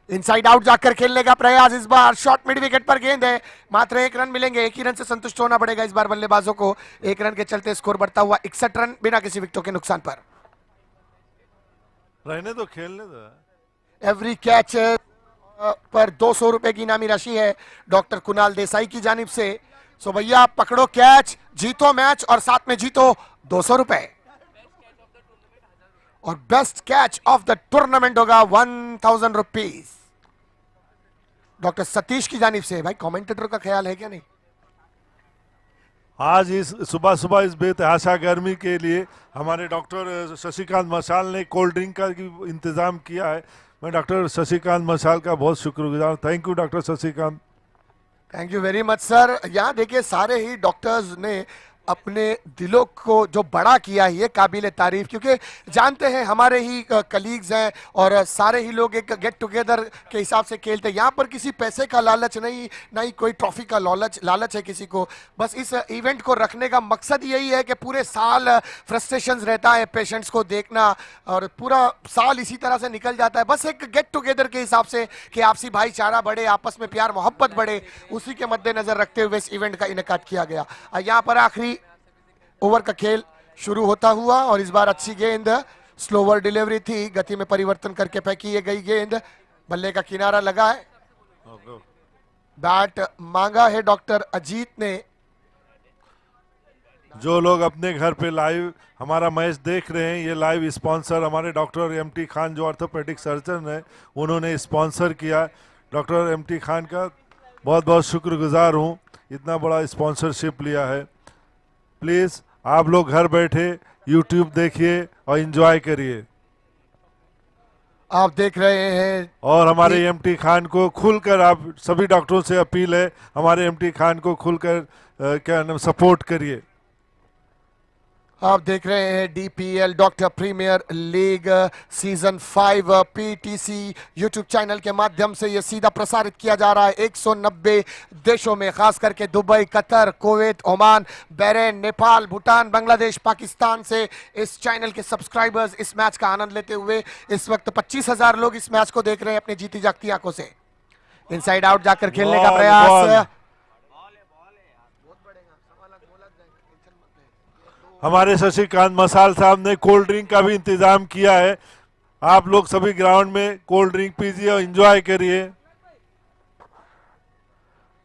इनसाइड आउट जाकर खेलने का प्रयास, इस बार शॉर्ट मिड विकेट पर गेंद है, मात्र 1 रन मिलेंगे। 1 ही रन से संतुष्ट होना पड़ेगा इस बार बल्लेबाजों को। 1 रन के चलते स्कोर बढ़ता हुआ 61 रन बिना किसी विकेटों के नुकसान पर। रहने दो, खेलने दो। एवरी कैच पर 200 रुपए की इनामी राशि है डॉक्टर कुणाल देसाई की जानिब से। सो भैया पकड़ो कैच, जीतो मैच और साथ में जीतो 200 रुपए। और best catch of the tournament होगा 1000 रुपीज डॉक्टर सतीश की जानिब से। भाई कमेंटेटर का ख्याल है क्या नहीं? आज इस सुबह सुबह इस बेतहाशा गर्मी के लिए हमारे डॉक्टर शशिकांत मशाल ने कोल्ड ड्रिंक का इंतजाम किया है। मैं डॉक्टर शशिकांत मशाल का बहुत शुक्रगुजार हूँ। Thank you doctor Shashikant. Thank you very much sir. यहाँ देखिए सारे ही डॉक्टर्स ने अपने दिलों को जो बड़ा किया है ये काबिल तारीफ, क्योंकि जानते हैं हमारे ही कलीग्स हैं और सारे ही लोग एक गेट टुगेदर के हिसाब से खेलते हैं। यहाँ पर किसी पैसे का लालच नहीं, ना ही कोई ट्रॉफी का लालच है किसी को। बस इस इवेंट को रखने का मकसद यही है कि पूरे साल फ्रस्ट्रेशंस रहता है पेशेंट्स को देखना और पूरा साल इसी तरह से निकल जाता है। बस एक गेट टुगेदर के हिसाब से कि आपसी भाईचारा बढ़े, आपस में प्यार मोहब्बत बढ़े, उसी के मद्देनजर रखते हुए इस इवेंट का इनेकाद किया गया। यहाँ पर आखिरी ओवर का खेल शुरू होता हुआ और इस बार अच्छी गेंद, स्लोवर डिलीवरी थी, गति में परिवर्तन करके फेंकी ये गई गेंद। बल्ले का किनारा लगा है, बैट मांगा है डॉक्टर अजीत ने। जो लोग अपने घर पे लाइव हमारा मैच देख रहे हैं, ये लाइव स्पॉन्सर हमारे डॉक्टर एमटी खान जो ऑर्थोपेडिक सर्जन है उन्होंने स्पॉन्सर किया। डॉक्टर एमटी खान का बहुत बहुत शुक्रगुजार हूँ, इतना बड़ा स्पॉन्सरशिप लिया है। प्लीज़ आप लोग घर बैठे यूट्यूब देखिए और एंजॉय करिए। आप देख रहे हैं और हमारे एमटी खान को खुलकर, आप सभी डॉक्टरों से अपील है, हमारे एमटी खान को खुलकर क्या नाम सपोर्ट करिए। आप देख रहे हैं DPL doctor premier league season 5 PTC YouTube channel के माध्यम से ये सीधा प्रसारित किया जा रहा है 190 देशों में, खास करके Dubai, Qatar, Kuwait, Oman, Bahrain, Nepal, Bhutan, Bangladesh, Pakistan से इस चैनल के सब्सक्राइबर्स इस मैच का आनंद लेते हुए इस वक्त 25,000 लोग इस मैच को देख रहे हैं अपनी जीती जागती आंखों से। इनसाइड आउट जाकर खेलने का प्रयास, हमारे शशिकांत मसाल साहब ने कोल्ड ड्रिंक का भी इंतजाम किया है। आप लोग सभी ग्राउंड में कोल्ड ड्रिंक पीजिए और एंजॉय करिए।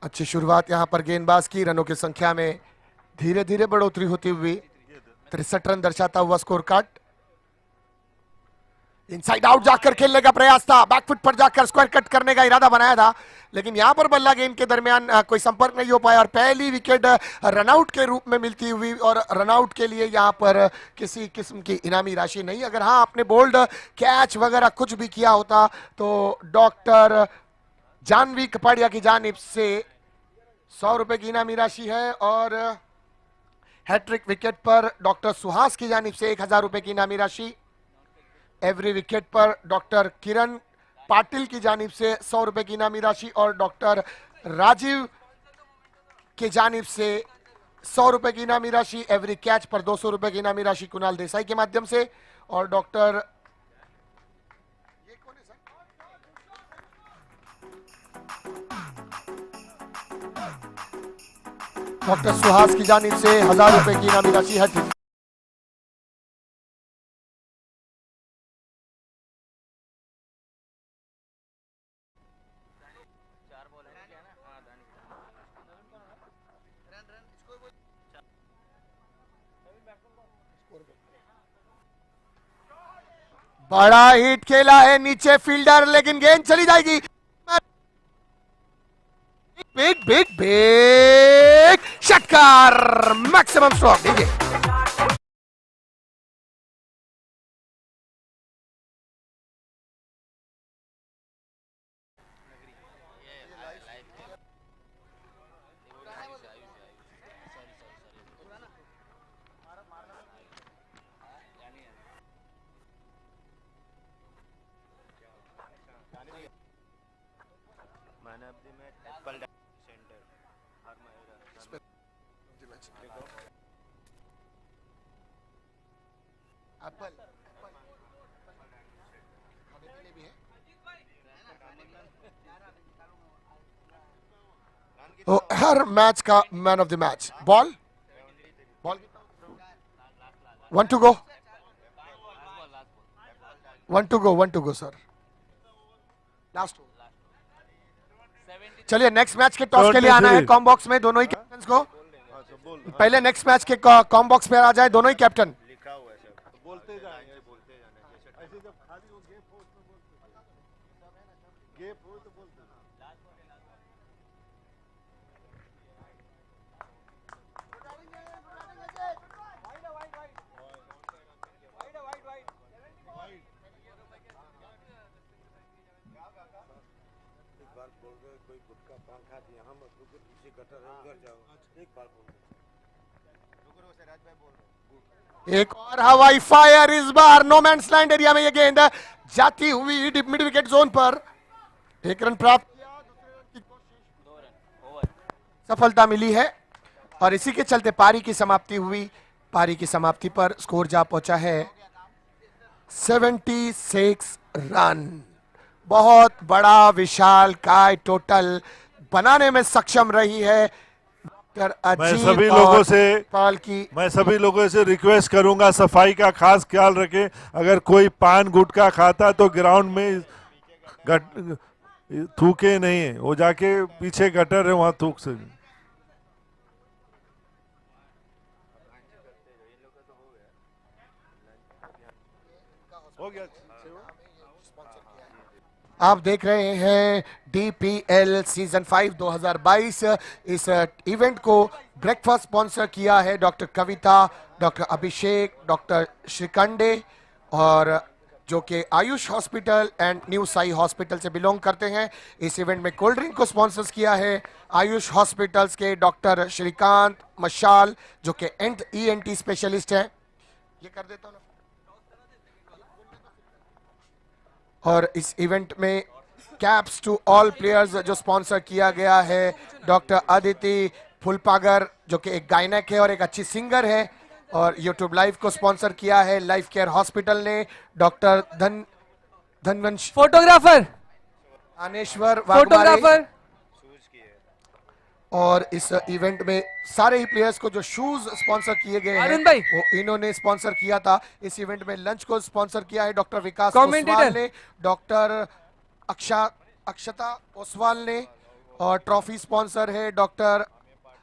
अच्छी शुरुआत यहां पर गेंदबाज की, रनों की संख्या में धीरे धीरे बढ़ोतरी होती हुई 63 रन दर्शाता हुआ स्कोर कार्ड। इनसाइड आउट जाकर खेलने का प्रयास था, बैकफुट पर जाकर स्क्वायर कट करने का इरादा बनाया था, लेकिन यहां पर बल्ला गेंद के दरमियान कोई संपर्क नहीं हो पाया और पहली विकेट रनआउट के रूप में मिलती हुई। और रनआउट के लिए यहां पर किसी किस्म की इनामी राशि नहीं। अगर हाँ आपने बोल्ड कैच वगैरह कुछ भी किया होता तो डॉक्टर जानवी कपाड़िया की जानिब से 100 रुपए की इनामी राशि है और हैट्रिक विकेट पर डॉक्टर सुहास की जानिब से 1000 रुपए की इनामी राशि। एवरी विकेट पर डॉक्टर किरण पाटिल की जानिब से 100 रुपए की इनामी राशि और डॉक्टर राजीव की जानिब से 100 रुपए की इनामी राशि। एवरी कैच पर 200 रुपए की इनामी राशि कुणाल देसाई के माध्यम से और डॉक्टर सुहास की जानिब से 1000 रुपए की इनामी राशि है। बड़ा हिट खेला है नीचे फील्डर, लेकिन गेंद चली जाएगी। बिग बिग बिग षटकार, मैक्सिमम स्ट्रोक दीजिए। तो हर मैच का man of the match. Ball 1 to go, 1 to go sir, last. चलिए नेक्स्ट मैच के टॉस के लिए आना है कॉम बॉक्स में दोनों ही कैप्टन को। पहले नेक्स्ट मैच के कॉम बॉक्स में आ जाए दोनों ही कैप्टन। बोलते जाएंगे, बोलते जाने ऐसे जब खाली हो गेप हो तो गेप हो तो बोलते कोई गुटका पान खा दिया हम पीछे गटर है उधर जाओ, एक बार बोल रुको से राज भाई बोल रहे। एक और हवाई फायर, इस बार नो मैंस लैंड एरिया में ये गेंद जाती हुई मिड विकेट जोन पर। एक रन प्राप्त, सफलता मिली है और इसी के चलते पारी की समाप्ति हुई। पारी की समाप्ति पर स्कोर जा पहुंचा है 76 रन। बहुत बड़ा विशाल काय टोटल बनाने में सक्षम रही है मैं सभी लोगों से पाल की। मैं सभी लोगों से रिक्वेस्ट करूंगा सफाई का खास ख्याल रखें। अगर कोई पान गुटखा खाता तो ग्राउंड में थूके नहीं है, वो जाके पीछे गटर है वहां थूक से। हो गया। आप देख रहे हैं DPL सीजन 5 2022। इस इवेंट को ब्रेकफास्ट स्पॉन्सर किया है डॉक्टर कविता, डॉक्टर अभिषेक, डॉक्टर श्रीकंडे, और जो कि Ayush hospital and new Sai hospital से बिलोंग करते हैं। इस इवेंट में कोल्ड ड्रिंक को स्पॉन्सर किया है आयुष हॉस्पिटल्स के डॉक्टर श्रीकांत मशाल, जो कि ENT स्पेशलिस्ट हैं। ये कर देता हूं ना। और इस इवेंट में कैप्स टू ऑल प्लेयर्स जो स्पॉन्सर किया गया है डॉक्टर अदिति फुलपागर, जो कि एक गायनक है और एक अच्छी सिंगर है, और यूट्यूब लाइव को स्पॉन्सर किया है लाइफ केयर हॉस्पिटल ने डॉक्टर धनवंश, फोटोग्राफर अनेश्वर फोटोग्राफर। और इस इवेंट में सारे ही प्लेयर्स को जो शूज स्पॉन्सर किए गए हैं भाई, वो इन्होंने स्पॉन्सर किया था। इस इवेंट में लंच को स्पॉन्सर किया है डॉक्टर विकास Commentator। ओसवाल ने, डॉक्टर अक्षता ओसवाल ने, और ट्रॉफी स्पॉन्सर है doctor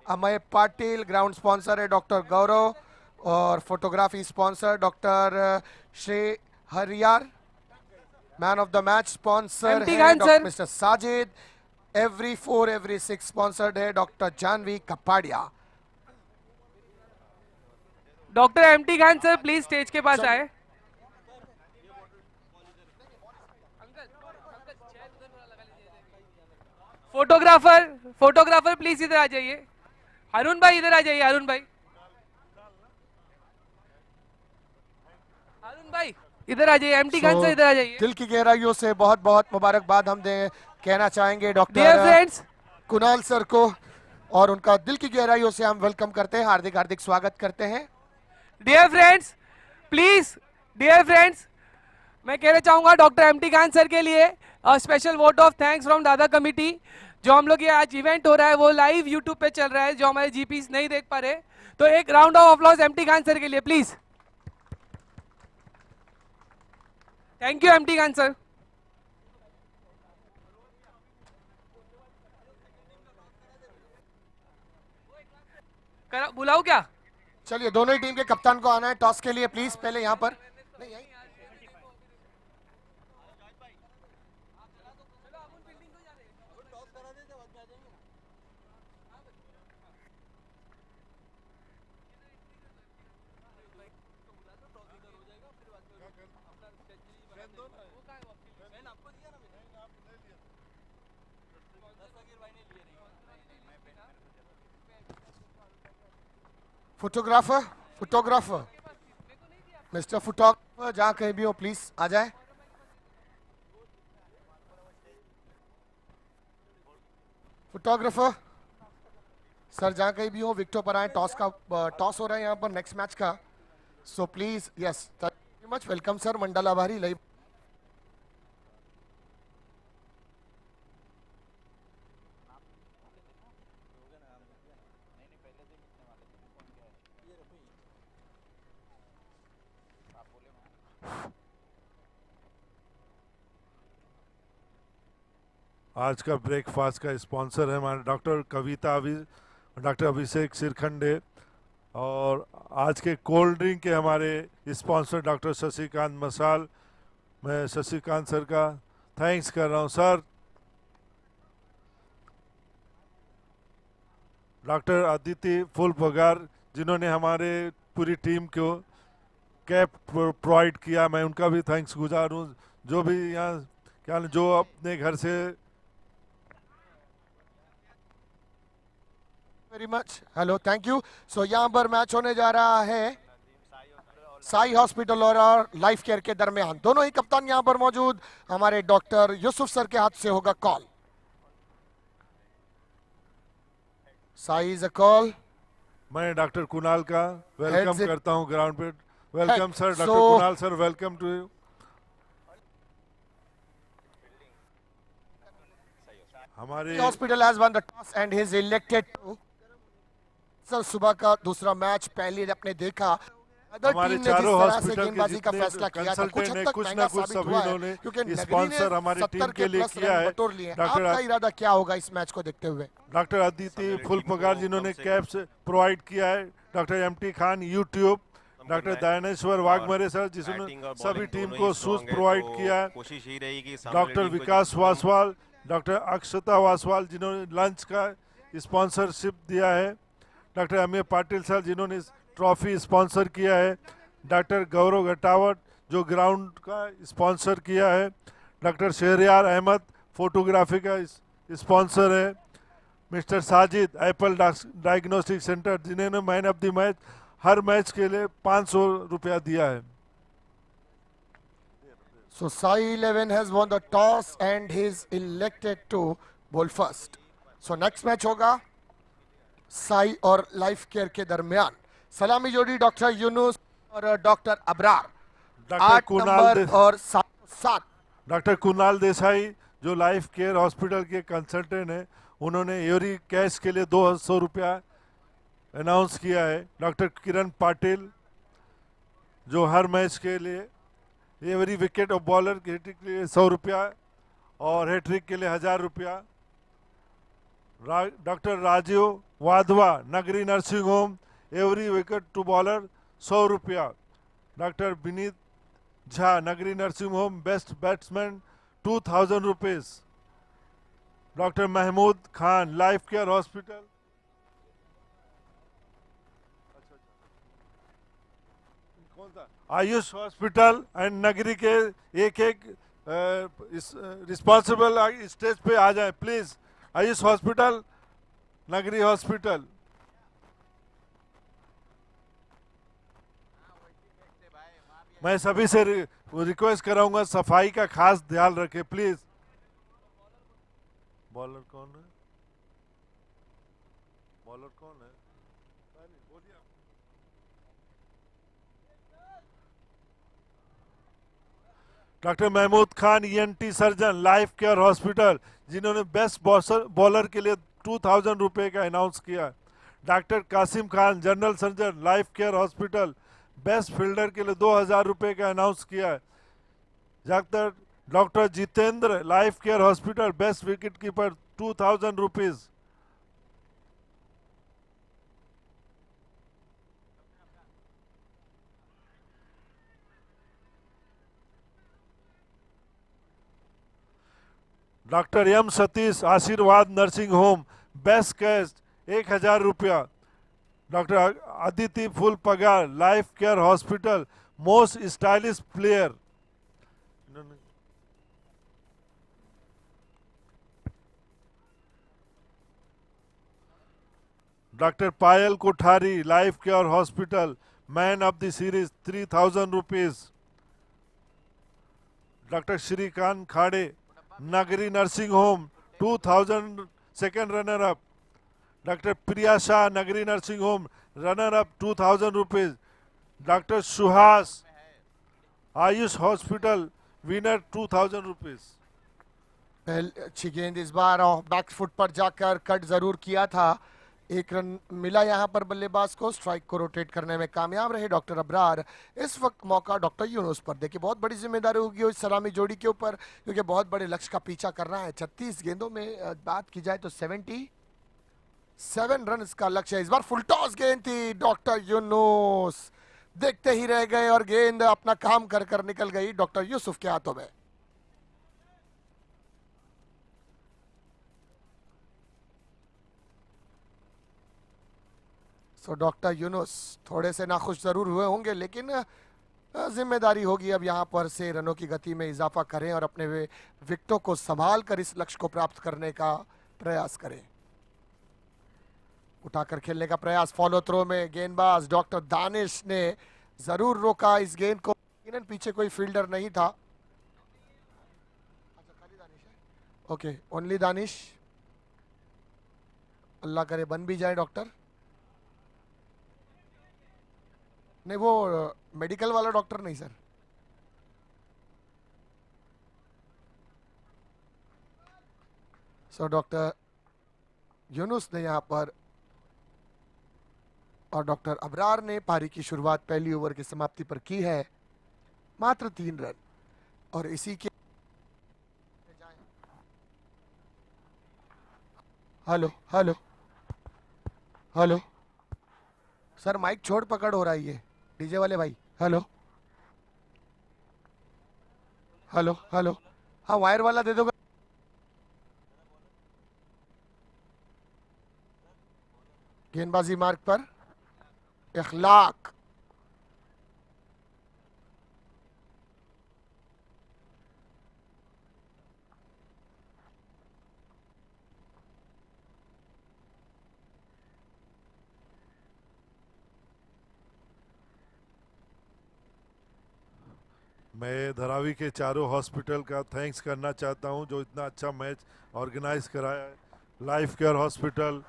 Amay Patil, ground sponsor है डॉक्टर गौरव, और photography sponsor doctor Shri Hariyar. Man of the match sponsor है mister Sajid. Every 4 every 6 sponsored है doctor Janvi Kapadia. Doctor MT Khan sir please stage के पास आए। फोटोग्राफर प्लीज इधर आ जाइए। अरुण भाई इधर आ जाइए। अरुण भाई इधर आ जाइए। MT खान सर इधर आ जाइए। दिल की गहराइयों से बहुत बहुत मुबारकबाद हम कहना चाहेंगे डॉक्टर कुणाल सर को, और उनका दिल की गहराइयों से हम वेलकम करते हैं, हार्दिक हार्दिक स्वागत करते हैं। Dear friends please, dear friends, मैं कहना चाहूंगा डॉक्टर MT खान सर के लिए special vote of thanks from Dada committee. जो हम लोग ये आज इवेंट हो रहा है वो लाइव यूट्यूब पे चल रहा है, जो हमारे GPs नहीं देख पा रहे, तो एक round of applause MT Khan sir के लिए please. Thank you MT Khan sir. बुलाओ क्या? चलिए दोनों ही टीम के कप्तान को आना है टॉस के लिए प्लीज, पहले यहाँ पर नहीं यहीं। फोटोग्राफर मिस्टर फोटोग्राफर जहां कहीं भी हो प्लीज आ जाए। फोटोग्राफर सर जहां कहीं भी हो विकेटों पर आए, टॉस हो रहा है यहाँ पर नेक्स्ट मैच का, so please yes thank you much, welcome sir Mandla भारी लाइव। आज का ब्रेकफास्ट का स्पॉन्सर है हमारे डॉक्टर अभिषेक सिरखंडे, और आज के कोल्ड ड्रिंक के हमारे स्पॉन्सर डॉक्टर शशिकांत मसाल। मैं शशिकांत सर का थैंक्स कर रहा हूं सर। डॉक्टर अदिति फुल पगार जिन्होंने हमारे पूरी टीम को कैप प्रोवाइड किया, मैं उनका भी थैंक्स गुजार हूँ। जो भी यहाँ क्या जो अपने घर से very much, hello thank you. So यहाँ पर मैच होने जा रहा है साई हॉस्पिटल और लाइफ केयर के दरमियान, दोनों ही कप्तान यहाँ पर मौजूद, हमारे डॉक्टर यूसुफ सर के हाथ से होगा call. Sai is a call. मैं डॉक्टर कुणाल का वेलकम Heads it. करता हूं ग्राउंड पे। Welcome sir, doctor So- Kunal sir, welcome to you. हमारे hospital has won the toss and he is elected to. Sir सुबह का दूसरा मैच पहले आपने देखा अदर हमारे टीम ने जिस चारों तरह से हॉस्पिटल के गेंदबाजी का जितने फैसला किया था, कुछ कंसल्टेंट हद हैं, तक कुछ महंगा ना कुछ साबित सभी हुआ है, इन्होंने क्योंकि नगरी ने स्पॉन्सर हमारी 70 टीम के लिए प्लस किया रन है। बटोर लिए हैं। डॉक्टर आपका इरादा क्या होगा इस मैच को देखते हुए? डॉक्टर अदिति फुल पगार जिन्होंने कैप्स प्रोवाइड किया है, doctor MT Khan YouTube, doctor Daneshwar Waghmare sir जिन्होंने सभी टीम को शूज प्रोवाइड किया है, कोशिश ही रहेगी डॉक्टर विकास वासवाल, डॉक्टर अक्षता वासवाल जिन्होंने लंच का स्पॉन्सरशिप दिया है, डॉक्टर अमीर पाटिल सर जिन्होंने ट्रॉफी स्पॉन्सर किया है, डॉक्टर गौरव घटावट जो ग्राउंड का स्पॉन्सर किया है, डॉक्टर शहरियार अहमद फोटोग्राफी का स्पॉन्सर है, mister Sajid Apple diagnostic centre जिन्होंने मैन ऑफ द मैच हर मैच के लिए 500 रुपया दिया है। So Sai 11 has won the toss and he is elected to bowl first. So next match होगा साई और लाइफ केयर के दरमियान, सलामी जोड़ी डॉक्टर यूनुस और doctor Abrar, doctor 8 Kunal number और 7। डॉक्टर कुणाल देसाई जो लाइफ केयर हॉस्पिटल के कंसल्टेंट हैं, उन्होंने एवरी कैश के लिए 200 रुपया अनाउंस किया है। डॉक्टर किरण पाटिल जो हर मैच के लिए एवरी विकेट ऑफ बॉलर के लिए 100 रुपया और हैट्रिक के लिए 1000 रुपया। डॉक्टर राजीव वाधवा नगरी nursing home every wicket to bowler 100 रुपया। Doctor Vineet Jha Nagri nursing home best batsman 2000 rupees. Doctor Mahmood Khan life care hospital कौन सा आयुष हॉस्पिटल एंड नगरी के एक रिस्पॉन्सिबल स्टेज पे आ जाए प्लीज। आयुष हॉस्पिटल, नगरी हॉस्पिटल। मैं सभी से रिक्वेस्ट कराऊंगा सफाई का खास ध्यान रखें प्लीज। बॉलर कौन है? बॉलर कौन है? बोलिए। Doctor Mahmood Khan ENT surgeon life care hospital जिन्होंने बेस्ट बॉलर के लिए 2000 रुपए का अनाउंस किया। Doctor Qasim Khan general surgeon life care hospital best fielder के लिए 2000 रुपए का अनाउंस किया है। Doctor Jitendra life care hospital best wicket keeper 2000 rupees. Doctor M Satish, Ashirwad nursing home, best catch 1000 रुपया। Doctor Aditi Phulpagar, life care hospital, most stylish player. Doctor Payal Kothari, life care hospital, man of the series 3000 rupees. Doctor Shrikant Khade, Nagari nursing home 2000 second runner up. Doctor Priya Shah, Nagari nursing home runner up 2000 rupees. Doctor Suhas, Ayush hospital winner 2000 rupees. पहले अच्छी गेंद इस बार back foot पर जाकर cut जरूर किया था। एक रन मिला यहाँ पर बल्लेबाज को, स्ट्राइक को रोटेट करने में कामयाब रहे डॉक्टर अबरार। इस वक्त मौका डॉक्टर यूनुस पर, देखिए बहुत बड़ी जिम्मेदारी होगी इस सलामी जोड़ी के ऊपर, क्योंकि बहुत बड़े लक्ष्य का पीछा करना है। 36 गेंदों में बात की जाए तो 77 रन का लक्ष्य है। इस बार फुल टॉस गेंद थी, डॉक्टर यूनुस देखते ही रह गए और गेंद अपना काम कर कर निकल गई डॉक्टर यूसुफ के हाथों में। सो डॉक्टर यूनुस थोड़े से नाखुश जरूर हुए होंगे, लेकिन जिम्मेदारी होगी अब यहाँ पर से रनों की गति में इजाफा करें और अपने विकेटों को संभाल कर इस लक्ष्य को प्राप्त करने का प्रयास करें। उठाकर खेलने का प्रयास, फॉलो थ्रो में गेंदबाज डॉक्टर दानिश ने जरूर रोका इस गेंद को। पीछे कोई फील्डर नहीं था। Okay, only Danish. अल्लाह करे बन भी जाए डॉक्टर। नहीं, वो मेडिकल वाला डॉक्टर नहीं सर। सो डॉक्टर यूनुस ने यहां पर और डॉक्टर अबरार ने पारी की शुरुआत पहली ओवर की समाप्ति पर की है। मात्र 3 रन और इसी के hello hello hello sir, mike छोड़ पकड़ हो रहा है ये डीजे वाले भाई। हेलो हेलो हेलो, हाँ वायर वाला दे दोगे। गेंदबाजी मार्ग पर इखलाक। मैं धरावी के चारों हॉस्पिटल का थैंक्स करना चाहता हूं जो इतना अच्छा मैच ऑर्गेनाइज कराया है। Life care hospital,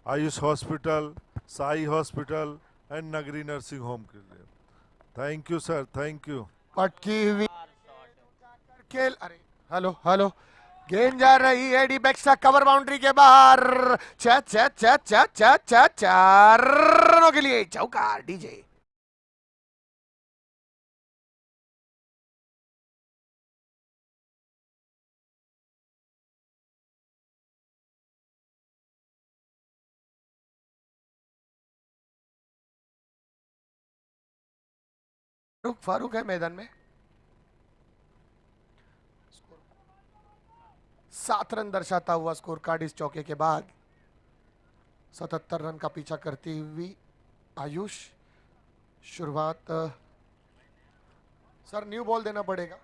Ayush hospital, Sai hospital and नगरी नर्सिंग होम के लिए thank you sir, thank you. पटकी हुई खेल, अरे हेलो हेलो, गेंद जा रही है डी बैक्सा कवर बाउंड्री के बाहर। 4 रनों के लिए चौका डीजे। फारूक है मैदान में। 7 रन दर्शाता हुआ स्कोर कार्ड इस चौके के बाद। 77 रन का पीछा करती हुई आयुष। शुरुआत सर न्यू बॉल देना पड़ेगा।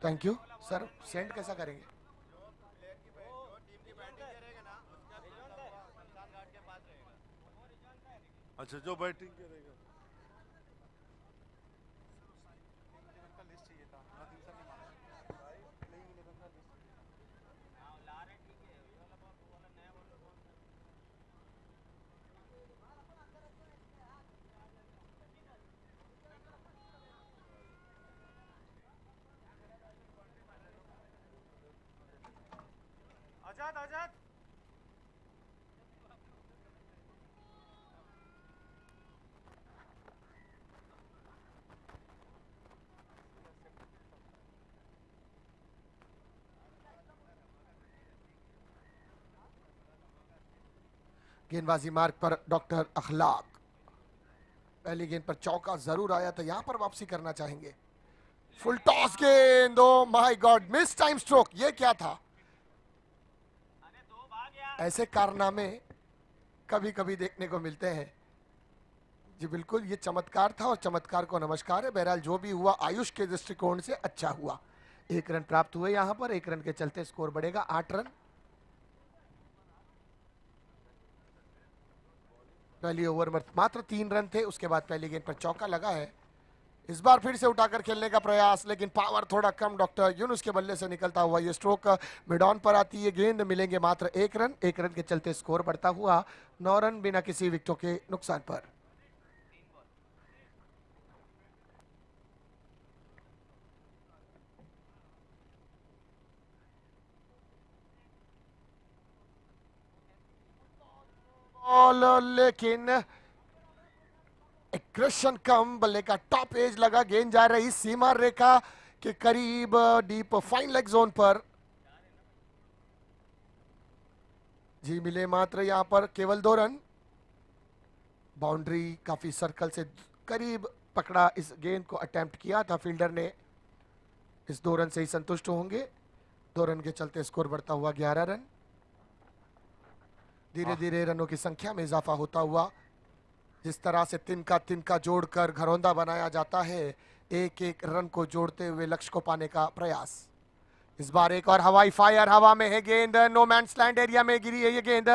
थैंक यू सर, सेंड कैसा करेंगे? अच्छा, जो बैटिंग करेगा। आजाद आजाद गेंदबाजी मार्ग पर डॉक्टर अखलाक। पहली गेंद पर चौका जरूर आया था, यहां पर वापसी करना चाहेंगे। फुल टॉस गेंद, oh my God, miss time stroke. ये क्या था? ऐसे कारनामे कभी कभी देखने को मिलते हैं। जी बिल्कुल, ये चमत्कार था और चमत्कार को नमस्कार है। बहरहाल जो भी हुआ आयुष के दृष्टिकोण से अच्छा हुआ। 1 रन प्राप्त हुए यहां पर। 1 रन के चलते स्कोर बढ़ेगा 8 रन। पहली ओवर में मात्र 3 रन थे, उसके बाद पहली गेंद पर चौका लगा है। इस बार फिर से उठाकर खेलने का प्रयास, लेकिन पावर थोड़ा कम डॉक्टर यूनुस के बल्ले से निकलता हुआ ये स्ट्रोक मिड ऑन पर आती है गेंद। मिलेंगे मात्र 1 रन। 1 रन के चलते स्कोर बढ़ता हुआ 9 रन बिना किसी विकेटों के नुकसान पर। बॉल, लेकिन एग्रेशन कम, बल्ले का टॉप एज लगा, गेंद जा रही सीमा रेखा के करीब डीप फाइन लेग जोन पर। जी मिले मात्र यहां पर केवल 2 रन। बाउंड्री काफी सर्कल से करीब पकड़ा, इस गेंद को अटेम्प्ट किया था फील्डर ने। इस 2 रन से ही संतुष्ट होंगे। 2 रन के चलते स्कोर बढ़ता हुआ 11 रन। धीरे धीरे रनों की संख्या में इजाफा होता हुआ, जिस तरह से तिनका जोड़कर घरौंदा बनाया जाता है, एक एक रन को जोड़ते हुए लक्ष्य को पाने का प्रयास। इस बार एक और हवाई फायर, हवा में है गेंद, नो मैंस लैंड एरिया में गिरी है ये गेंद,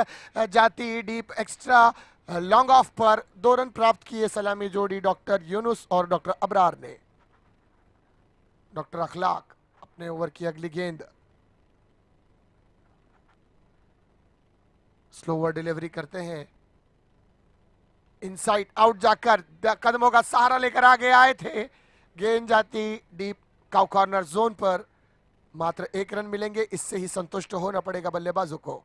जाती डीप एक्स्ट्रा लॉन्ग ऑफ पर। 2 रन प्राप्त किए सलामी जोड़ी डॉक्टर यूनुस और डॉक्टर अबरार ने। डॉक्टर अखलाक अपने ओवर की अगली गेंद स्लोवर डिलीवरी करते हैं। इनसाइड आउट जाकर कदमों का सहारा लेकर आगे आए थे, गेंद जाती डीप काउ कॉर्नर जोन पर। मात्र 1 रन मिलेंगे, इससे ही संतुष्ट होना पड़ेगा बल्लेबाजों को।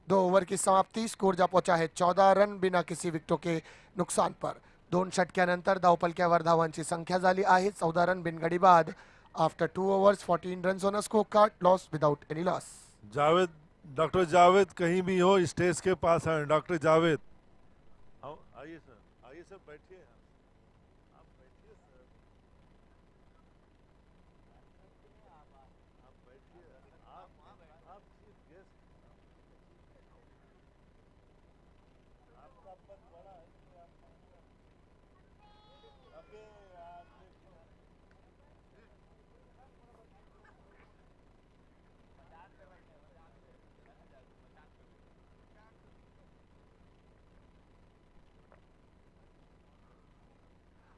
2 ओवर की समाप्ति, स्कोर जा पहुंचा है 14 रन बिना किसी विकेटों के नुकसान पर। 2 षटक्यानंतर धावपलक्यावर धावांची संख्या झाली आहे 14 रन बिनगडी बाद। After 2 overs 14 runs on a scorecard, loss without any loss. Javed, doctor Javed कहीं भी हो स्टेज के पास हैं। डॉक्टर जावेद आइए सर, आइए सर, बैठिए। आप बैठिए सर, आप बैठिए। आप चीफ गेस्ट, आपका पद बड़ा है, इसलिए आप अबे यार देखो।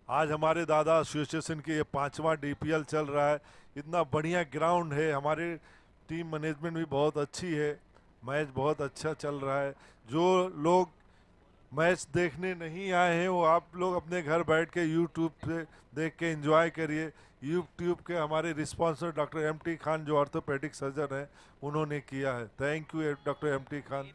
आज हमारे दादा एसोसिएशन की ये 5वां डीपीएल चल रहा है। इतना बढ़िया ग्राउंड है, हमारी टीम मैनेजमेंट भी बहुत अच्छी है, मैच बहुत अच्छा चल रहा है। जो लोग मैच देखने नहीं आए हैं वो आप लोग अपने घर बैठ के यूट्यूब पे देख के एंजॉय करिए। यूट्यूब के हमारे रिस्पॉन्सर डॉक्टर एमटी खान जो ऑर्थोपेडिक सर्जन है उन्होंने किया है। Thank you doctor MT Khan.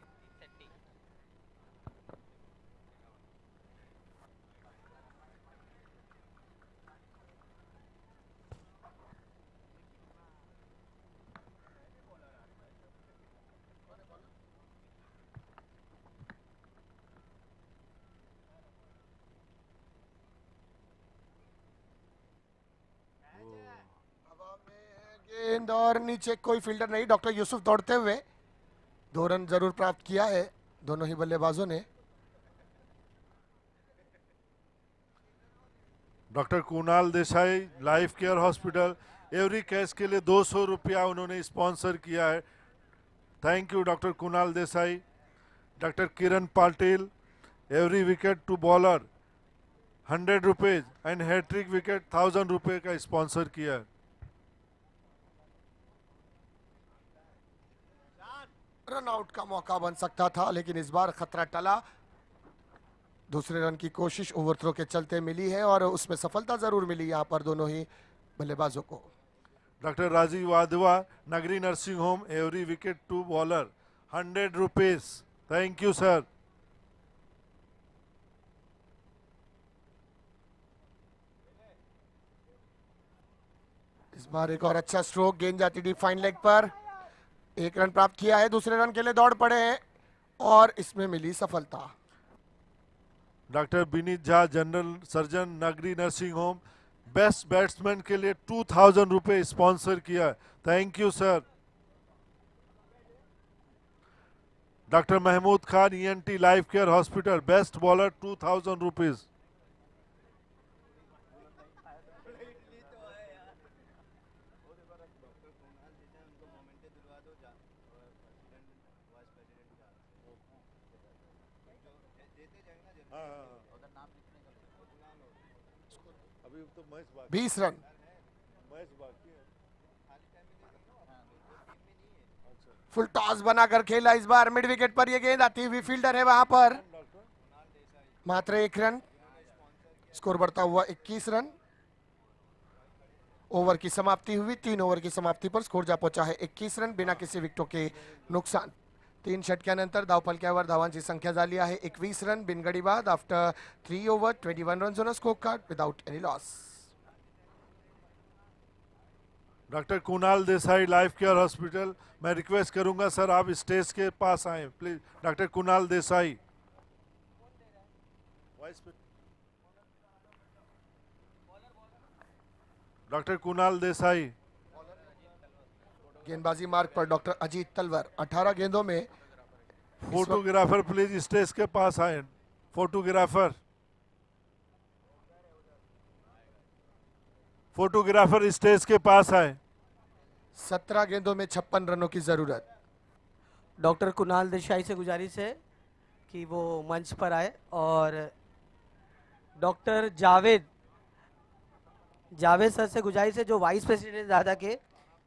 गेंद और नीचे कोई फील्डर नहीं, डॉक्टर यूसुफ दौड़ते हुए। 2 रन जरूर प्राप्त किया है दोनों ही बल्लेबाजों ने। Doctor Kunal Desai life care hospital every catch के लिए 200 रुपया उन्होंने स्पॉन्सर किया है। Thank you doctor Kunal Desai. Doctor Kiran Patil every wicket to bowler 100 rupees and hat-trick wicket 1000 रुपये का स्पॉन्सर किया है। रन आउट का मौका बन सकता था, लेकिन इस बार खतरा टला। दूसरे रन की कोशिश ओवरथ्रो के चलते मिली है और उसमें सफलता जरूर मिली यहां पर दोनों ही बल्लेबाजों को। डॉक्टर राजीव वाधवा नगरी nursing home every wicket to bowler 100 rupees. Thank you sir. इस बार एक और अच्छा स्ट्रोक, गेंद जाती डीप फाइन लेग पर। 1 रन प्राप्त किया है, दूसरे रन के लिए दौड़ पड़े हैं और इसमें मिली सफलता। Doctor Vineet Jha, general surgeon, Nagari nursing home, best batsman के लिए 2000 रुपये स्पॉन्सर किया। Thank you sir. Doctor Mahmood Khan, ENT life care hospital, best bowler 2000 rupees. अभी तो 20 रन। फुल टॉस बनाकर खेला इस बार, मिड विकेट पर यह गेंद आती हुई, फील्डर है वहां पर, मात्र 1 रन। स्कोर बढ़ता हुआ 21 रन। ओवर की समाप्ति हुई, 3 ओवर की समाप्ति पर स्कोर जा पहुंचा है 21 रन बिना किसी विकेटों के नुकसान। 3 षटक्यानंतर धावफलक्यावर धावांची संख्या झाली आहे 21 रन बिनगडी बाद after 3 over 21 run on score card without any loss. Doctor Kunal Desai, life care hospital, मैं रिक्वेस्ट करूंगा सर आप स्टेज के पास आए please. Doctor Kunal Desai. Doctor Kunal Desai. गेंदबाजी मार्ग पर डॉक्टर अजीत तलवर, 18 गेंदों में। फोटोग्राफर प्लीज स्टेज के पास आए। फोटोग्राफर, फोटोग्राफर स्टेज के पास आए। 17 गेंदों में 56 रनों की जरूरत। डॉक्टर कुणाल देसाई से गुजारिश है कि वो मंच पर आए और डॉक्टर जावेद सर से गुजारिश है जो वाइस प्रेसिडेंट दादा के,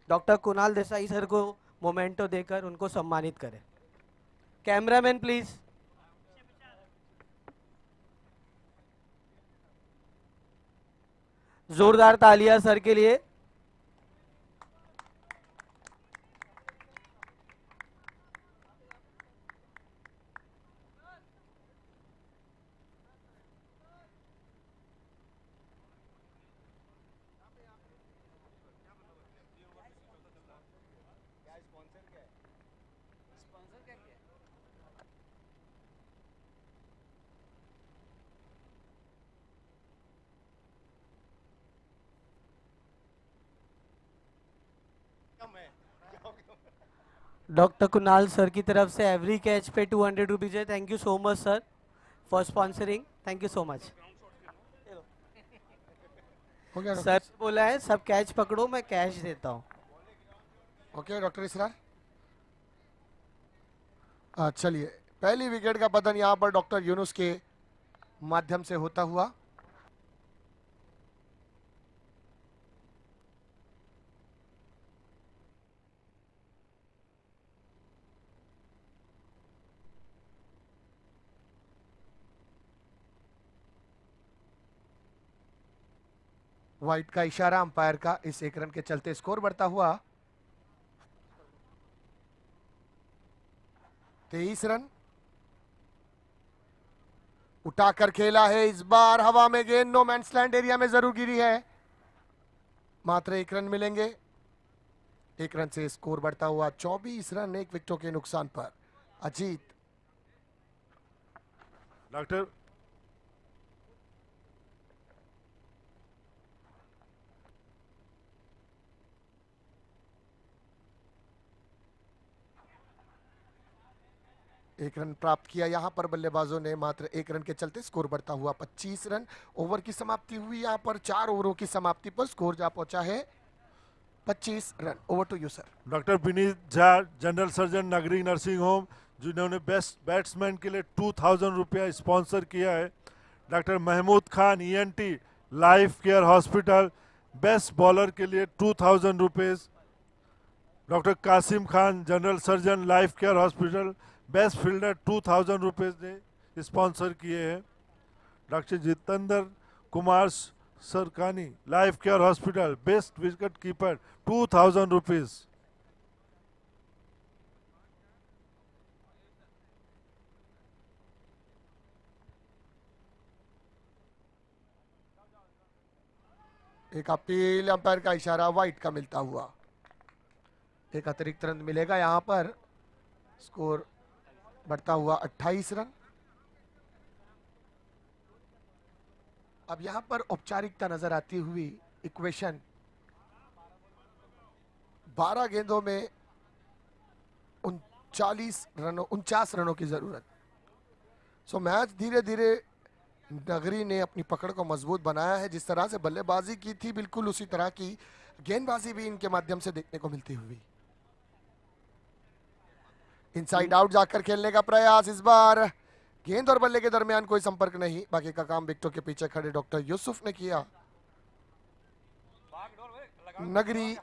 डॉक्टर कुणाल देसाई सर को मोमेंटो देकर उनको सम्मानित करें। Cameraman please. जोरदार तालियां सर के लिए। डॉक्टर कुणाल सर की तरफ से एवरी कैच पे 200 रुपीज है। Thank you so much sir for sponsoring. Thank you so much. हो गया सर बोला है सब कैच पकड़ो, मैं कैश देता हूँ। ओके डॉक्टर इसरार। चलिए, पहली विकेट का पतन यहां पर डॉक्टर यूनुस के माध्यम से होता हुआ। वाइट का इशारा अंपायर का, इस 1 रन के चलते स्कोर बढ़ता हुआ 23 रन। उठाकर खेला है इस बार, हवा में गेंद नो मैंस लैंड एरिया में जरूर गिरी है, मात्र 1 रन मिलेंगे। 1 रन से स्कोर बढ़ता हुआ 24 रन 1 विकेटों के नुकसान पर। अजीत। डॉक्टर एक रन प्राप्त किया यहां पर बल्लेबाजों ने, मात्र 1 रन के चलते स्कोर बढ़ता हुआ 25 रन। ओवर की समाप्ति हुई यहां पर, 4 ओवरों की समाप्ति पर स्कोर जा पहुंचा है 25 run. Over to you sir. Doctor Vineet Jha, general surgeon, Nagari nursing home, जिन्होंने बेस्ट बैट्समैन के लिए 2000 रुपया स्पॉन्सर किया है। Doctor Mahmood Khan, ENT life care hospital, best bowler के लिए 2000 rupees. Doctor Qasim Khan, general surgeon, life care hospital, best fielder 2000 rupees ने स्पॉन्सर किए हैं। Doctor Jitendra Kumar Sarkani, life care hospital, best wicket keeper 2000 rupees. एक अपील, अंपायर का इशारा वाइट का मिलता हुआ। एक अतिरिक्त रन मिलेगा यहां पर, स्कोर बढ़ता हुआ 28 रन। अब यहां पर औपचारिकता नजर आती हुई इक्वेशन 12 गेंदों में 49 रनों की जरूरत। सो मैच धीरे धीरे नगरी ने अपनी पकड़ को मजबूत बनाया है। जिस तरह से बल्लेबाजी की थी बिल्कुल उसी तरह की गेंदबाजी भी इनके माध्यम से देखने को मिलती हुई। इनसाइड आउट जाकर खेलने का प्रयास, इस बार गेंद और बल्ले के दरमियान कोई संपर्क नहीं। बाकी का काम विकेटों के पीछे खड़े डॉक्टर यूसुफ ने किया। नगरी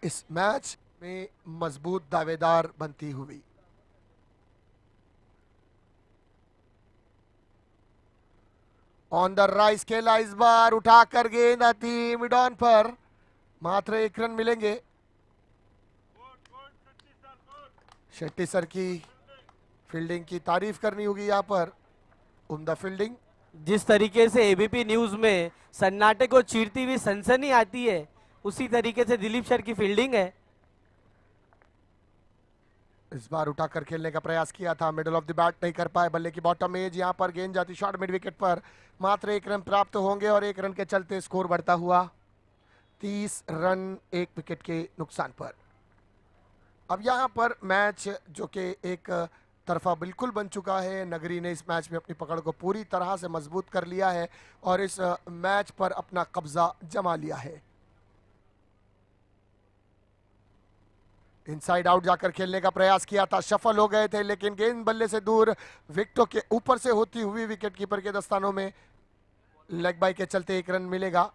इस मैच में मजबूत दावेदार बनती हुई। ऑन द राइस खेला, इस बार उठाकर गेंद आती मिड ऑन पर, मात्र 1 रन मिलेंगे। शेट्टी सर की फील्डिंग की तारीफ करनी होगी यहाँ पर, उम्दा फील्डिंग। जिस तरीके से एबीपी न्यूज में सन्नाटे को चीरती हुई सनसनी आती है, उसी तरीके से दिलीप सर की फील्डिंग है। इस बार उठाकर खेलने का प्रयास किया था, मिडल ऑफ द बैट नहीं कर पाए। बल्ले की बॉटम एज, यहाँ पर गेंद जाती शॉर्ट मिड विकेट पर, मात्र 1 रन प्राप्त होंगे और 1 रन के चलते स्कोर बढ़ता हुआ 30 रन 1 विकेट के नुकसान पर। अब यहाँ पर मैच जो कि एक तरफा बिल्कुल बन चुका है। नगरी ने इस मैच में अपनी पकड़ को पूरी तरह से मजबूत कर लिया है और इस मैच पर अपना कब्जा जमा लिया है। इनसाइड आउट जाकर खेलने का प्रयास किया था, सफल हो गए थे, लेकिन गेंद बल्ले से दूर, विकेटों के ऊपर से होती हुई विकेट कीपर के दस्तानों में। लेग बाई के चलते 1 रन मिलेगा।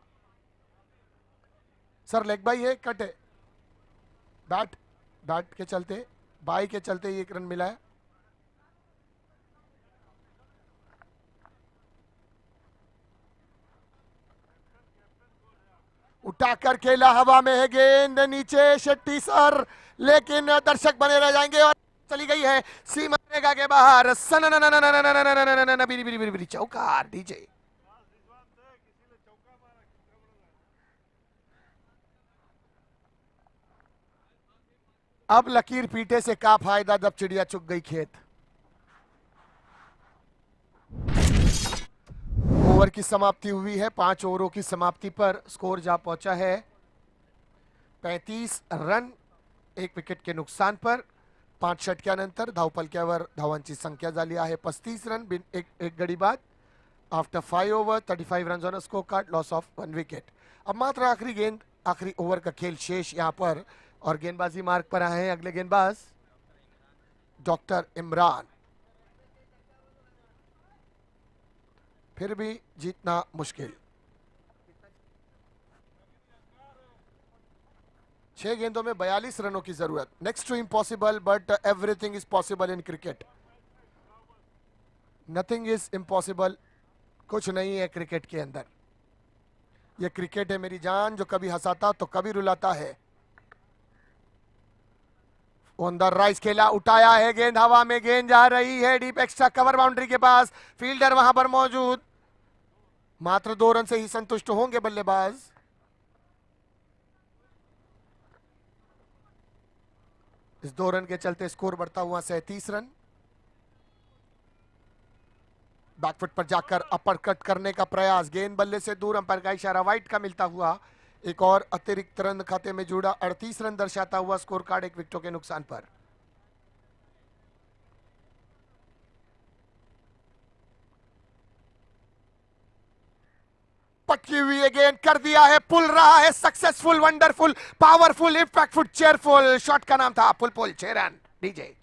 सर लेग बाई है, कट है? बैट के चलते, बाई के चलते ही 1 रन मिला है। उठाकर खेला, हवा में है गेंद, नीचे शेट्टी सर, लेकिन दर्शक बने रह जाएंगे और चली गई है सीमा रेखा के बाहर। चौका डीजे। अब लकीर पीटे से क्या फायदा जब चिड़िया चुग गई खेत। ओवर की समाप्ति हुई है। 5 ओवरों की समाप्ति पर स्कोर जा पहुंचा है 35 रन 1 विकेट के नुकसान पर। 5 षटक्यानंतर धावपलक्यावर धावांची संख्या झाली आहे 35 रन एक गडी बाद। After 5 over 35 run on score card, loss of 1 wicket. अब मात्र आखिरी गेंद, आखिरी ओवर का खेल शेष यहाँ पर, और गेंदबाजी मार्ग पर आए हैं अगले गेंदबाज डॉक्टर इमरान। फिर भी जीतना मुश्किल। 6 गेंदों में 42 रनों की जरूरत। Next to impossible, but everything is possible in cricket. Nothing is impossible, कुछ नहीं है क्रिकेट के अंदर। यह क्रिकेट है मेरी जान, जो कभी हंसाता तो कभी रुलाता है। ऑन द राइस खेला, उठाया है गेंद, हवा में गेंद जा रही है डीप एक्स्ट्रा कवर बाउंड्री के पास, फील्डर वहां पर मौजूद। मात्र 2 रन से ही संतुष्ट होंगे बल्लेबाज। इस 2 रन के चलते स्कोर बढ़ता हुआ 37 रन। बैकफुट पर जाकर अपर कट करने का प्रयास, गेंद बल्ले से दूर, अंपायर का इशारा वाइट का मिलता हुआ। एक और अतिरिक्त रन खाते में जुड़ा, 38 रन दर्शाता हुआ स्कोर कार्ड 1 विकेटों के नुकसान पर। पटकी हुई है गेंद, कर दिया है, पुल रहा है, successful, wonderful, powerful, impactful, cheerful. Shot का नाम था पुल 6 रन। डीजे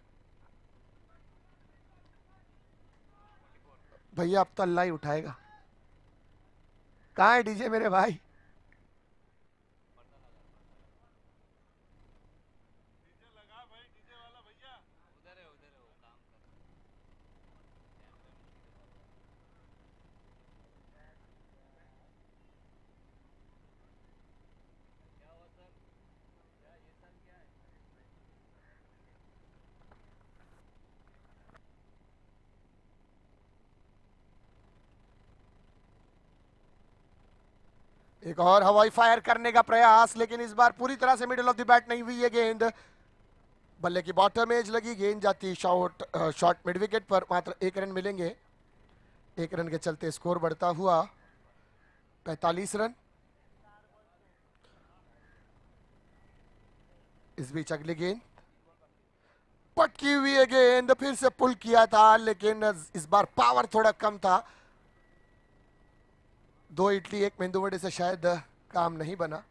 भैया अब तो अल्लाह ही उठाएगा। कहां है डीजे मेरे भाई? एक और हवाई फायर करने का प्रयास, लेकिन इस बार पूरी तरह से मिडिल ऑफ द बैट नहीं हुई है गेंद। बल्ले की बॉटम एज लगी, गेंद जाती शॉट मिड विकेट पर, मात्र 1 रन मिलेंगे। 1 रन के चलते स्कोर बढ़ता हुआ 45 रन। इस बीच अगली गेंद पटकी हुई है गेंद, फिर से पुल किया था लेकिन इस बार पावर थोड़ा कम था। 2 इडली 1 मेंदू वड़े से शायद काम नहीं बना।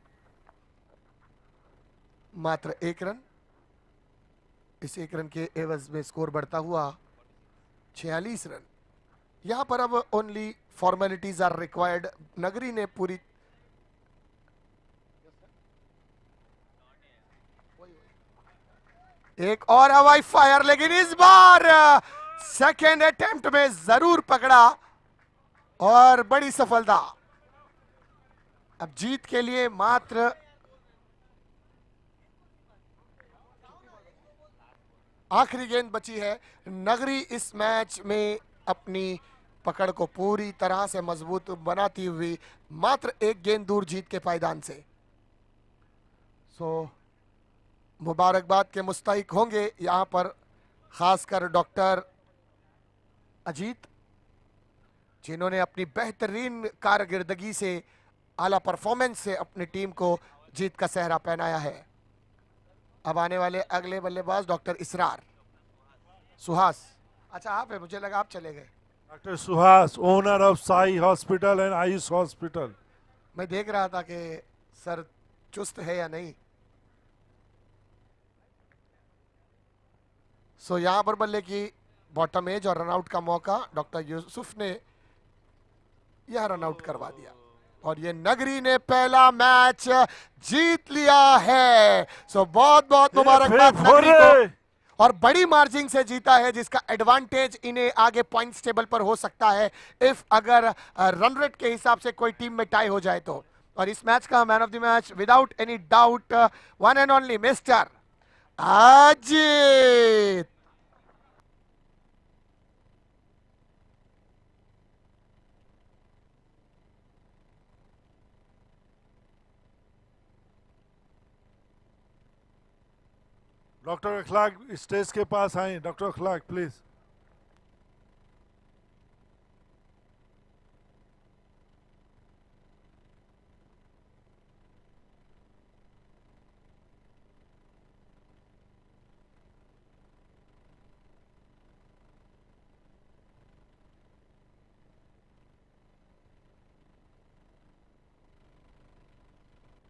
मात्र 1 रन। इस 1 रन के एवज में स्कोर बढ़ता हुआ 46 रन। यहां पर अब ओनली फॉर्मेलिटीज आर रिक्वायर्ड। नगरी ने पूरी एक और हवाई फायर, लेकिन इस बार सेकेंड अटेम्प्ट में जरूर पकड़ा और बड़ी सफलता। अब जीत के लिए मात्र आखिरी गेंद बची है। नगरी इस मैच में अपनी पकड़ को पूरी तरह से मजबूत बनाती हुई मात्र 1 गेंद दूर जीत के पायदान से। मुबारकबाद के मुस्तहिक होंगे यहां पर खासकर डॉक्टर अजीत, जिन्होंने अपनी बेहतरीन कारकर्दगी से, आला परफॉर्मेंस से अपनी टीम को जीत का सेहरा पहनाया है। अब आने वाले अगले बल्लेबाज डॉक्टर इसरार सुहास। अच्छा आप है, मुझे लगा आप चले गए। Doctor Suhas, owner of Sai hospital and Ayush hospital. मैं देख रहा था कि सर चुस्त है या नहीं। यहां पर बल्ले की बॉटम एज और रनआउट का मौका डॉक्टर यूसुफ ने यह रनआउट करवा दिया और ये नगरी ने पहला मैच जीत लिया है। बहुत बहुत मुबारकबाद नगरी को, और बड़ी मार्जिन से जीता है, जिसका एडवांटेज इन्हें आगे पॉइंट्स टेबल पर हो सकता है इफ अगर रन रेट के हिसाब से कोई टीम में टाई हो जाए तो। और इस मैच का man of the match without any doubt one and only mister Ajit. Doctor Akhlaq stage के पास आए। Doctor Akhlaq please.